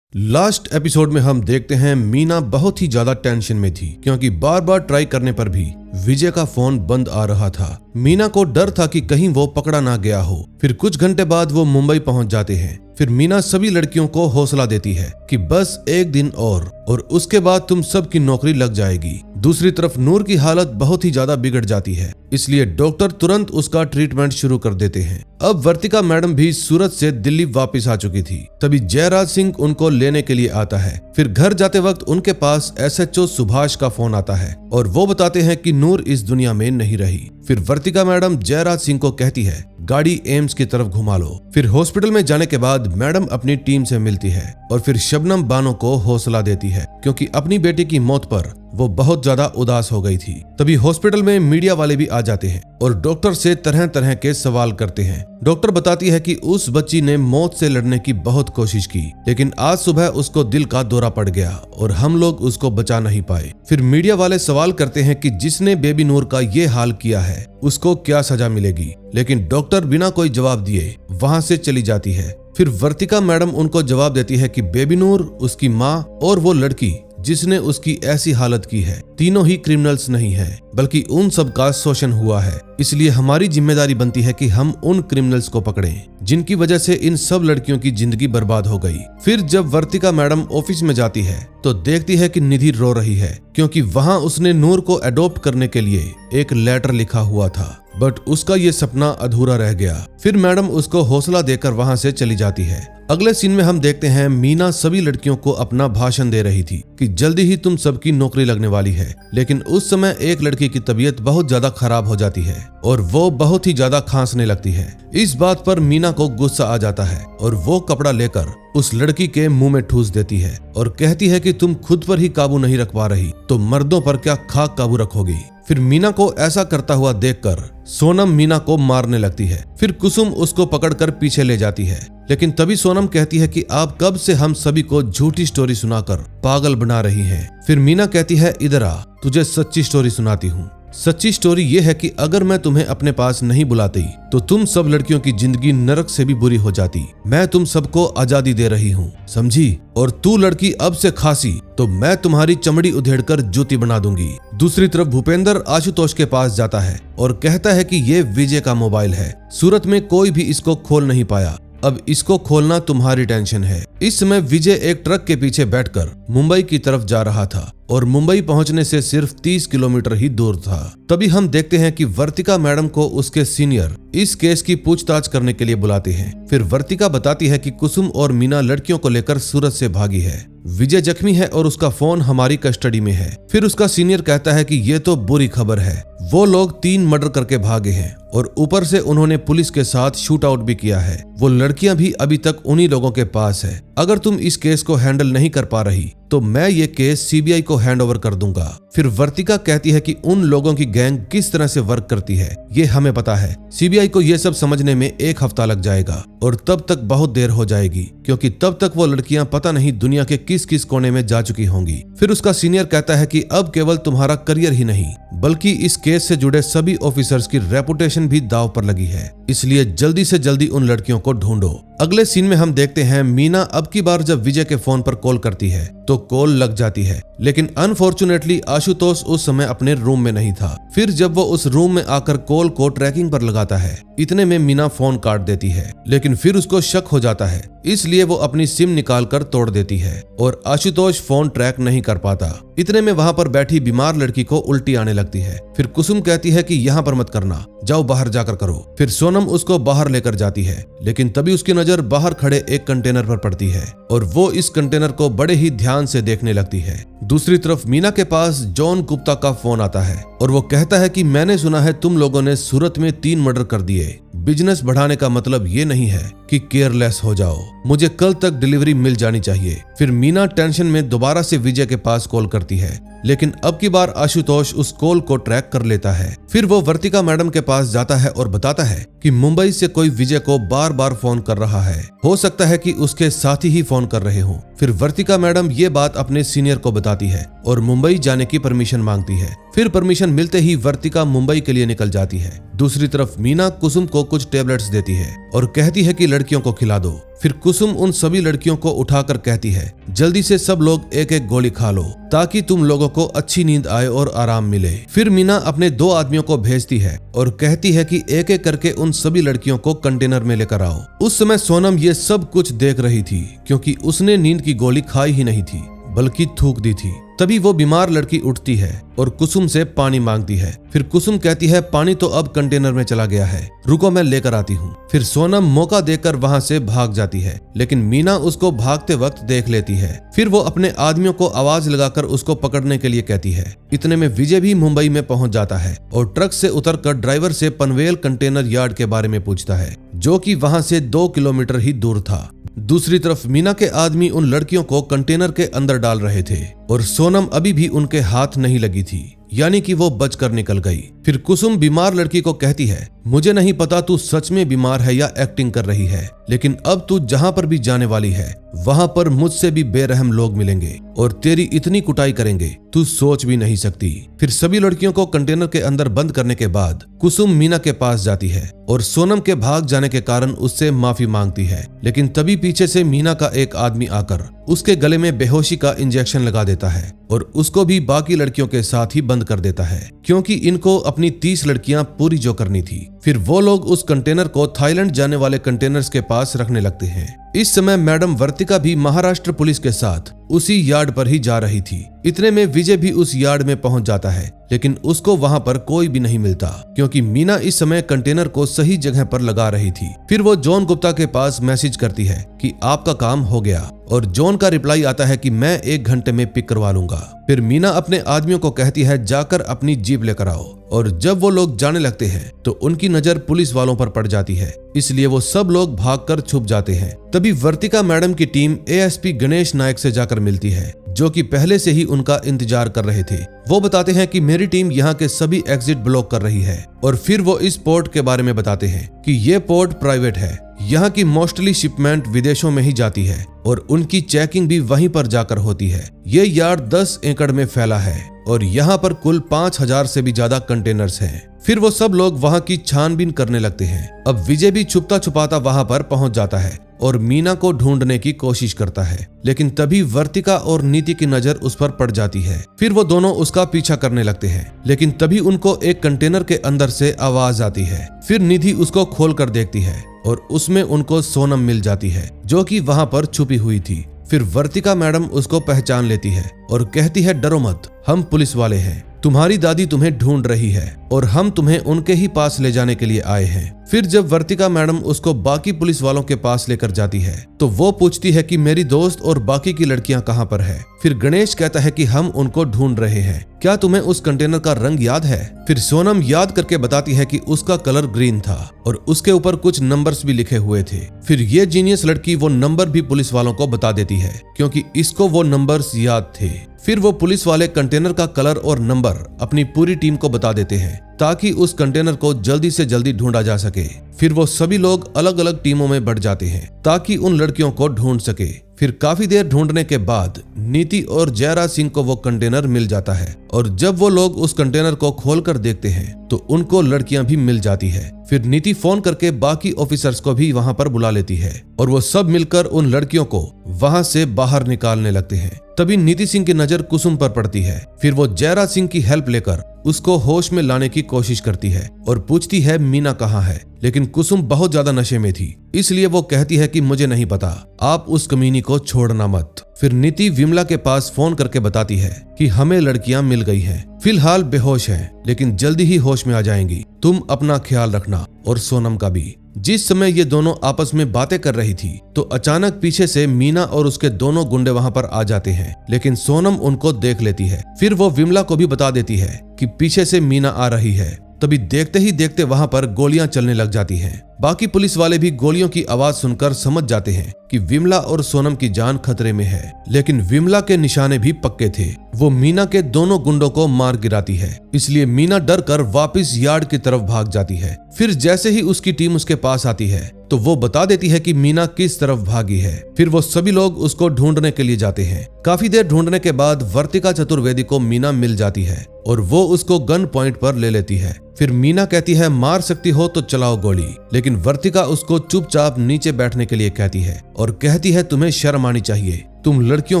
लास्ट एपिसोड में हम देखते हैं मीना बहुत ही ज्यादा टेंशन में थी क्योंकि बार बार ट्राई करने पर भी विजय का फोन बंद आ रहा था। मीना को डर था कि कहीं वो पकड़ा ना गया हो। फिर कुछ घंटे बाद वो मुंबई पहुंच जाते हैं। फिर मीना सभी लड़कियों को हौसला देती है कि बस एक दिन और उसके बाद तुम सबकी नौकरी लग जाएगी। दूसरी तरफ नूर की हालत बहुत ही ज्यादा बिगड़ जाती है, इसलिए डॉक्टर तुरंत उसका ट्रीटमेंट शुरू कर देते हैं। अब वर्तिका मैडम भी सूरत से दिल्ली वापस आ चुकी थी। तभी जयराज सिंह उनको लेने के लिए आता है। फिर घर जाते वक्त उनके पास SHO सुभाष का फोन आता है और वो बताते हैं कि नूर इस दुनिया में नहीं रही। फिर वर्तिका मैडम जयराज सिंह को कहती है गाड़ी एम्स की तरफ घुमा लो। फिर हॉस्पिटल में जाने के बाद मैडम अपनी टीम से मिलती है और फिर शबनम बानो को हौसला देती है क्योंकि अपनी बेटी की मौत पर वो बहुत ज्यादा उदास हो गई थी। तभी हॉस्पिटल में मीडिया वाले भी आ जाते हैं और डॉक्टर से तरह तरह के सवाल करते हैं। डॉक्टर बताती है कि उस बच्ची ने मौत से लड़ने की बहुत कोशिश की, लेकिन आज सुबह उसको दिल का दौरा पड़ गया और हम लोग उसको बचा नहीं पाए। फिर मीडिया वाले सवाल करते हैं कि जिसने बेबी नूर का ये हाल किया है उसको क्या सजा मिलेगी, लेकिन डॉक्टर बिना कोई जवाब दिए वहां से चली जाती है। फिर वर्तिका मैडम उनको जवाब देती है कि बेबी नूर, उसकी माँ और वो लड़की जिसने उसकी ऐसी हालत की है। तीनों ही क्रिमिनल्स नहीं है, बल्कि उन सब का शोषण हुआ है। इसलिए हमारी जिम्मेदारी बनती है कि हम उन क्रिमिनल्स को पकड़ें जिनकी वजह से इन सब लड़कियों की जिंदगी बर्बाद हो गई। फिर जब वर्तिका मैडम ऑफिस में जाती है तो देखती है कि निधि रो रही है, क्योंकि वहां उसने नूर को अडॉप्ट करने के लिए एक लेटर लिखा हुआ था, बट उसका ये सपना अधूरा रह गया। फिर मैडम उसको हौसला देकर वहां से चली जाती है। अगले सीन में हम देखते हैं मीना सभी लड़कियों को अपना भाषण दे रही थी कि जल्दी ही तुम सबकी नौकरी लगने वाली है। लेकिन उस समय एक लड़की की तबीयत बहुत ज्यादा खराब हो जाती है और वो बहुत ही ज्यादा खांसने लगती है। इस बात पर मीना को गुस्सा आ जाता है और वो कपड़ा लेकर उस लड़की के मुंह में ठूस देती है और कहती है कि तुम खुद पर ही काबू नहीं रख पा रही तो मर्दों पर क्या खाक काबू रखोगी। फिर मीना को ऐसा करता हुआ देखकर सोनम मीना को मारने लगती है। फिर कुसुम उसको पकड़कर पीछे ले जाती है, लेकिन तभी सोनम कहती है कि आप कब से हम सभी को झूठी स्टोरी सुनाकर पागल बना रही हैं। फिर मीना कहती है इधर आ, तुझे सच्ची स्टोरी सुनाती हूँ। सच्ची स्टोरी ये है कि अगर मैं तुम्हें अपने पास नहीं बुलाती तो तुम सब लड़कियों की जिंदगी नरक से भी बुरी हो जाती। मैं तुम सबको आजादी दे रही हूँ, समझी? और तू लड़की अब से खासी तो मैं तुम्हारी चमड़ी उधेड़कर जूती बना दूंगी। दूसरी तरफ भूपेंद्र आशुतोष के पास जाता है और कहता है कि ये विजय का मोबाइल है, सूरत में कोई भी इसको खोल नहीं पाया, अब इसको खोलना तुम्हारी टेंशन है। इस समय विजय एक ट्रक के पीछे बैठकर मुंबई की तरफ जा रहा था और मुंबई पहुंचने से सिर्फ 30 किलोमीटर ही दूर था। तभी हम देखते हैं कि वर्तिका मैडम को उसके सीनियर इस केस की पूछताछ करने के लिए बुलाते हैं। फिर वर्तिका बताती है कि कुसुम और मीना लड़कियों को लेकर सूरत से भागी है। विजय जख्मी है और उसका फोन हमारी कस्टडी में है। फिर उसका सीनियर कहता है कि ये तो बुरी खबर है, वो लोग 3 मर्डर करके भागे हैं और ऊपर से उन्होंने पुलिस के साथ शूट आउट भी किया है। वो लड़कियां भी अभी तक उन्हीं लोगों के पास है। अगर तुम इस केस को हैंडल नहीं कर पा रही तो मैं ये केस सीबीआई को हैंड ओवर कर दूंगा। फिर वर्तिका कहती है कि उन लोगों की गैंग किस तरह से वर्क करती है ये हमें पता है। सीबीआई को ये सब समझने में 1 हफ्ता लग जाएगा और तब तक बहुत देर हो जाएगी, क्योंकि तब तक वो लड़कियां पता नहीं दुनिया के किस किस कोने में जा चुकी होंगी। फिर उसका सीनियर कहता है कि अब केवल तुम्हारा करियर ही नहीं बल्कि इस केस से जुड़े सभी ऑफिसर्स की रेपुटेशन भी दांव पर लगी है, इसलिए जल्दी से जल्दी उन लड़कियों को ढूंढो। अगले सीन में हम देखते हैं मीना अब की बार जब विजय के फोन पर कॉल करती है तो कॉल लग जाती है, लेकिन अनफॉर्चुनेटली आशुतोष उस समय अपने रूम में नहीं था। फिर जब वो उस रूम में आकर कॉल को ट्रैकिंग पर लगाता है, इतने में मीना फोन काट देती है, लेकिन फिर उसको शक हो जाता है, इसलिए वो अपनी सिम निकालकर तोड़ देती है और आशुतोष फोन ट्रैक नहीं कर पाता। इतने में वहां पर बैठी बीमार लड़की को उल्टी आने लगती है। फिर कुसुम कहती है कि यहाँ पर मत करना, जाओ बाहर जाकर करो। फिर सोनम उसको बाहर लेकर जाती है, लेकिन तभी उसकी नजर बाहर खड़े एक कंटेनर पर पड़ती है और वो इस कंटेनर को बड़े ही ध्यान से देखने लगती है। दूसरी तरफ मीना के पास जॉन गुप्ता का फोन आता है और वो कहता है कि मैंने सुना है तुम लोगों ने सूरत में 3 मर्डर कर दिए। बिजनेस बढ़ाने का मतलब ये नहीं है कि केयरलेस हो जाओ, मुझे कल तक डिलीवरी मिल जानी चाहिए। फिर मीना टेंशन में दोबारा से विजय के पास कॉल करती है, लेकिन अब की बार आशुतोष उस कॉल को ट्रैक कर लेता है। फिर वो वर्तिका मैडम के पास जाता है और बताता है कि मुंबई से कोई विजय को बार बार फोन कर रहा है, हो सकता है कि उसके साथी ही फोन कर रहे हों। फिर वर्तिका मैडम ये बात अपने सीनियर को बताती है और मुंबई जाने की परमिशन मांगती है। फिर परमिशन मिलते ही वर्तिका मुंबई के लिए निकल जाती है। दूसरी तरफ मीना कुसुम को कुछ टेबलेट्स देती है और कहती है कि लड़कियों को खिला दो। फिर कुसुम उन सभी लड़कियों को उठाकर कहती है जल्दी से सब लोग एक एक गोली खा लो ताकि तुम लोगों को अच्छी नींद आए और आराम मिले। फिर मीना अपने 2 आदमियों को भेजती है और कहती है कि एक एक करके उन सभी लड़कियों को कंटेनर में लेकर आओ। उस समय सोनम ये सब कुछ देख रही थी, क्योंकि उसने नींद की गोली खाई ही नहीं थी बल्कि थूक दी थी। तभी वो बीमार लड़की उठती है और कुसुम से पानी मांगती है। फिर कुसुम कहती है पानी तो अब कंटेनर में चला गया है, रुको मैं लेकर आती हूँ। फिर सोनम मौका देकर वहाँ से भाग जाती है, लेकिन मीना उसको भागते वक्त देख लेती है। फिर वो अपने आदमियों को आवाज लगाकर उसको पकड़ने के लिए कहती है। इतने में विजय भी मुंबई में पहुंच जाता है और ट्रक से उतरकर ड्राइवर से पनवेल कंटेनर यार्ड के बारे में पूछता है, जो कि वहाँ से 2 किलोमीटर ही दूर था। दूसरी तरफ मीना के आदमी उन लड़कियों को कंटेनर के अंदर डाल रहे थे और सोनम अभी भी उनके हाथ नहीं लगी थी, यानी कि वो बचकर निकल गई। फिर कुसुम बीमार लड़की को कहती है मुझे नहीं पता तू सच में बीमार है या एक्टिंग कर रही है, लेकिन अब तू जहाँ पर भी जाने वाली है वहाँ पर मुझसे भी बेरहम लोग मिलेंगे और तेरी इतनी कुटाई करेंगे तू सोच भी नहीं सकती। फिर सभी लड़कियों को कंटेनर के अंदर बंद करने के बाद कुसुम मीना के पास जाती है और सोनम के भाग जाने के कारण उससे माफी मांगती है, लेकिन तभी पीछे से मीना का एक आदमी आकर उसके गले में बेहोशी का इंजेक्शन लगा देता है और उसको भी बाकी लड़कियों के साथ ही बंद कर देता है, क्योंकि इनको अपनी 30 लड़कियां पूरी जो करनी थी। फिर वो लोग उस कंटेनर को थाईलैंड जाने वाले कंटेनर्स के पास रखने लगते हैं। इस समय मैडम वर्तिका भी महाराष्ट्र पुलिस के साथ उसी यार्ड पर ही जा रही थी। इतने में विजय भी उस यार्ड में पहुंच जाता है, लेकिन उसको वहां पर कोई भी नहीं मिलता, क्योंकि मीना इस समय कंटेनर को सही जगह पर लगा रही थी। फिर वो जॉन गुप्ता के पास मैसेज करती है कि आपका काम हो गया, और जॉन का रिप्लाई आता है कि मैं 1 घंटे में पिक करवा लूंगा। फिर मीना अपने आदमियों को कहती है जाकर अपनी जीप लेकर आओ, और जब वो लोग जाने लगते हैं तो उनकी नजर पुलिस वालों पर पड़ जाती है, इसलिए वो सब लोग भागकर छुप जाते हैं। तभी वर्तिका मैडम की टीम एएसपी गणेश नायक से जाकर मिलती है, जो कि पहले से ही उनका इंतजार कर रहे थे। वो बताते हैं कि मेरी टीम यहाँ के सभी एग्जिट ब्लॉक कर रही है, और फिर वो इस पोर्ट के बारे में बताते हैं कि ये पोर्ट प्राइवेट है, यहाँ की मोस्टली शिपमेंट विदेशों में ही जाती है और उनकी चेकिंग भी वहीं पर जाकर होती है। ये यार्ड 10 एकड़ में फैला है और यहाँ पर कुल 5000 से भी ज्यादा कंटेनर्स हैं। फिर वो सब लोग वहाँ की छानबीन करने लगते हैं। अब विजय भी छुपता छुपाता वहाँ पर पहुँच जाता है और मीना को ढूंढने की कोशिश करता है, लेकिन तभी वर्तिका और नीति की नजर उस पर पड़ जाती है। फिर वो दोनों उसका पीछा करने लगते हैं, लेकिन तभी उनको एक कंटेनर के अंदर से आवाज आती है। फिर निधि उसको खोल कर देखती है और उसमें उनको सोनम मिल जाती है, जो कि वहाँ पर छुपी हुई थी। फिर वर्तिका मैडम उसको पहचान लेती है और कहती है डरो मत, हम पुलिस वाले हैं, तुम्हारी दादी तुम्हें ढूंढ रही है और हम तुम्हें उनके ही पास ले जाने के लिए आए हैं। फिर जब वर्तिका मैडम उसको बाकी पुलिस वालों के पास लेकर जाती है तो वो पूछती है कि मेरी दोस्त और बाकी की लड़कियां कहां पर है। फिर गणेश कहता है कि हम उनको ढूंढ रहे हैं, क्या तुम्हें उस कंटेनर का रंग याद है? फिर सोनम याद करके बताती है कि उसका कलर ग्रीन था और उसके ऊपर कुछ नंबर्स भी लिखे हुए थे। फिर ये जीनियस लड़की वो नंबर भी पुलिस वालों को बता देती है, क्योंकि इसको वो नंबर्स याद थे। फिर वो पुलिस वाले कंटेनर का कलर और नंबर अपनी पूरी टीम को बता देते हैं, ताकि उस कंटेनर को जल्दी से जल्दी ढूंढा जा सके। फिर वो सभी लोग अलग अलग टीमों में बढ़ जाते हैं ताकि उन लड़कियों को ढूंढ सके। फिर काफी देर ढूंढने के बाद नीति और जयराज सिंह को वो कंटेनर मिल जाता है, और जब वो लोग उस कंटेनर को खोलकर देखते हैं तो उनको लड़कियां भी मिल जाती है। फिर नीति फोन करके बाकी ऑफिसर्स को भी वहां पर बुला लेती है और वो सब मिलकर उन लड़कियों को वहां से बाहर निकालने लगते हैं। तभी नीति सिंह की नजर कुसुम पर पड़ती है। फिर वो जयराज सिंह की हेल्प लेकर उसको होश में लाने की कोशिश करती है और पूछती है मीना कहाँ है, लेकिन कुसुम बहुत ज्यादा नशे में थी, इसलिए वो कहती है कि मुझे नहीं पता, आप उस कमीनी को छोड़ना मत। फिर नीति विमला के पास फोन करके बताती है कि हमें लड़कियां मिल गई हैं, फिलहाल बेहोश हैं, लेकिन जल्दी ही होश में आ जाएंगी, तुम अपना ख्याल रखना और सोनम का भी। जिस समय ये दोनों आपस में बातें कर रही थी तो अचानक पीछे से मीना और उसके दोनों गुंडे वहां पर आ जाते हैं, लेकिन सोनम उनको देख लेती है। फिर वो विमला को भी बता देती है कि पीछे से मीना आ रही है। तभी देखते ही देखते वहां पर गोलियां चलने लग जाती हैं। बाकी पुलिस वाले भी गोलियों की आवाज सुनकर समझ जाते हैं कि विमला और सोनम की जान खतरे में है, लेकिन विमला के निशाने भी पक्के थे। वो मीना के दोनों गुंडों को मार गिराती है, इसलिए मीना डर कर वापिस यार्ड की तरफ भाग जाती है। फिर जैसे ही उसकी टीम उसके पास आती है तो वो बता देती है कि मीना किस तरफ भागी है। फिर वो सभी लोग उसको ढूंढने के लिए जाते हैं। काफी देर ढूंढने के बाद वर्तिका चतुर्वेदी को मीना मिल जाती है और वो उसको गन पॉइंट पर ले लेती है। फिर मीना कहती है मार सकती हो तो चलाओ गोली, लेकिन वर्तिका उसको चुपचाप नीचे बैठने के लिए कहती है और कहती है तुम्हें शर्म आनी चाहिए, तुम लड़कियों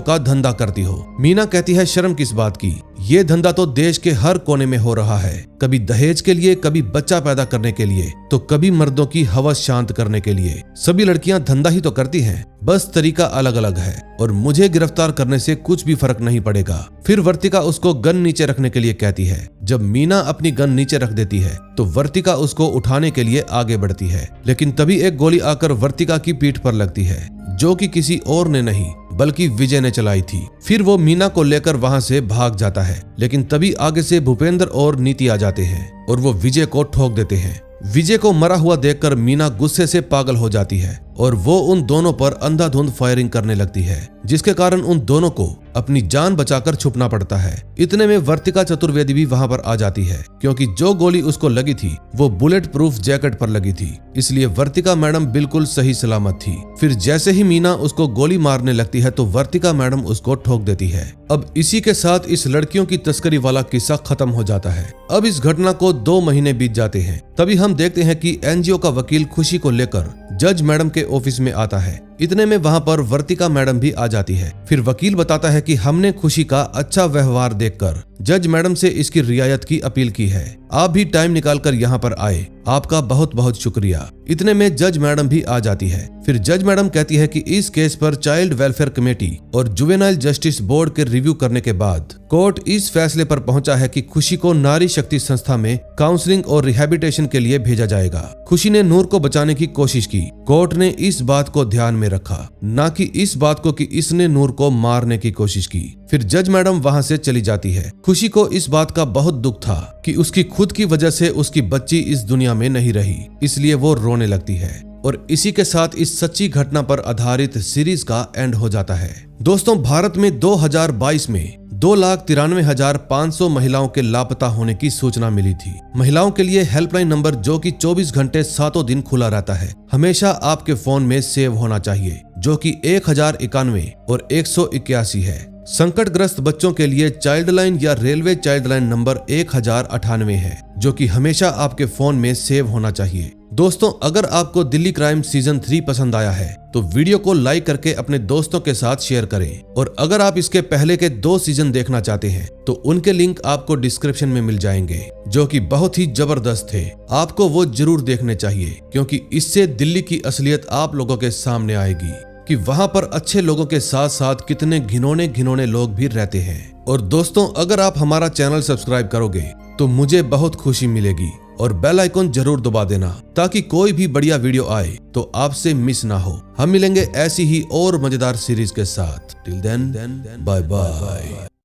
का धंधा करती हो। मीना कहती है शर्म किस बात की, ये धंधा तो देश के हर कोने में हो रहा है, कभी दहेज के लिए, कभी बच्चा पैदा करने के लिए, तो कभी मर्दों की हवस शांत करने के लिए। सभी लड़कियां धंधा ही तो करती हैं, बस तरीका अलग अलग है और मुझे गिरफ्तार करने से कुछ भी फर्क नहीं पड़ेगा। फिर वर्तिका उसको गन नीचे रखने के लिए कहती है। जब मीना अपनी गन नीचे रख देती है तो वर्तिका उसको उठाने के लिए आगे बढ़ती है, लेकिन तभी एक गोली आकर वर्तिका की पीठ पर लगती है, जो कि किसी और ने नहीं बल्कि विजय ने चलाई थी। फिर वो मीना को लेकर वहां से भाग जाता है, लेकिन तभी आगे से भूपेंद्र और नीति आ जाते हैं और वो विजय को ठोक देते हैं। विजय को मरा हुआ देखकर मीना गुस्से से पागल हो जाती है और वो उन दोनों पर अंधाधुंध फायरिंग करने लगती है, जिसके कारण उन दोनों को अपनी जान बचाकर छुपना पड़ता है। इतने में वर्तिका चतुर्वेदी भी वहां पर आ जाती है, क्योंकि जो गोली उसको लगी थी वो बुलेट प्रूफ जैकेट पर लगी थी, इसलिए वर्तिका मैडम बिल्कुल सही सलामत थी। फिर जैसे ही मीना उसको गोली मारने लगती है तो वर्तिका मैडम उसको ठोक देती है। अब इसी के साथ इस लड़कियों की तस्करी वाला किस्सा खत्म हो जाता है। अब इस घटना को 2 महीने बीत जाते हैं। तभी हम देखते हैं कि एनजीओ का वकील खुशी को लेकर जज मैडम के ऑफिस में आता है। इतने में वहां पर वर्तिका मैडम भी आ जाती है। फिर वकील बताता है कि हमने खुशी का अच्छा व्यवहार देखकर जज मैडम से इसकी रियायत की अपील की है। आप भी टाइम निकालकर यहाँ पर आए, आपका बहुत बहुत शुक्रिया। इतने में जज मैडम भी आ जाती है। फिर जज मैडम कहती है कि इस केस पर चाइल्ड वेलफेयर कमेटी और जुवेनाइल जस्टिस बोर्ड के रिव्यू करने के बाद कोर्ट इस फैसले पर पहुंचा है कि खुशी को नारी शक्ति संस्था में काउंसलिंग और रिहैबिलिटेशन के लिए भेजा जाएगा। खुशी ने नूर को बचाने की कोशिश की। कोर्ट ने इस बात को ध्यान में रखा, न कि इस बात को कि इसने नूर को मारने की कोशिश की। फिर जज मैडम वहां से चली जाती है। खुशी को इस बात का बहुत दुख था कि उसकी खुद की वजह से उसकी बच्ची इस दुनिया में नहीं रही, इसलिए वो रोने लगती है। और इसी के साथ इस सच्ची घटना पर आधारित सीरीज का एंड हो जाता है। दोस्तों, भारत में 2022 में 2,93,500 महिलाओं के लापता होने की सूचना मिली थी। महिलाओं के लिए हेल्पलाइन नंबर, जो कि 24 घंटे 7 दिन खुला रहता है, हमेशा आपके फोन में सेव होना चाहिए, जो कि 1091 और 181 है। संकटग्रस्त बच्चों के लिए चाइल्ड लाइन या रेलवे चाइल्ड लाइन नंबर 1098 है, जो कि हमेशा आपके फोन में सेव होना चाहिए। दोस्तों, अगर आपको दिल्ली क्राइम सीजन 3 पसंद आया है तो वीडियो को लाइक करके अपने दोस्तों के साथ शेयर करें। और अगर आप इसके पहले के 2 सीजन देखना चाहते हैं तो उनके लिंक आपको डिस्क्रिप्शन में मिल जाएंगे, जो कि बहुत ही जबरदस्त थे। आपको वो जरूर देखने चाहिए, क्योंकि इससे दिल्ली की असलियत आप लोगों के सामने आएगी कि वहां पर अच्छे लोगों के साथ साथ कितने घिनौने लोग भी रहते हैं। और दोस्तों, अगर आप हमारा चैनल सब्सक्राइब करोगे तो मुझे बहुत खुशी मिलेगी, और बेल आइकन जरूर दबा देना, ताकि कोई भी बढ़िया वीडियो आए तो आपसे मिस ना हो। हम मिलेंगे ऐसी ही और मजेदार सीरीज के साथ। Till then, bye bye.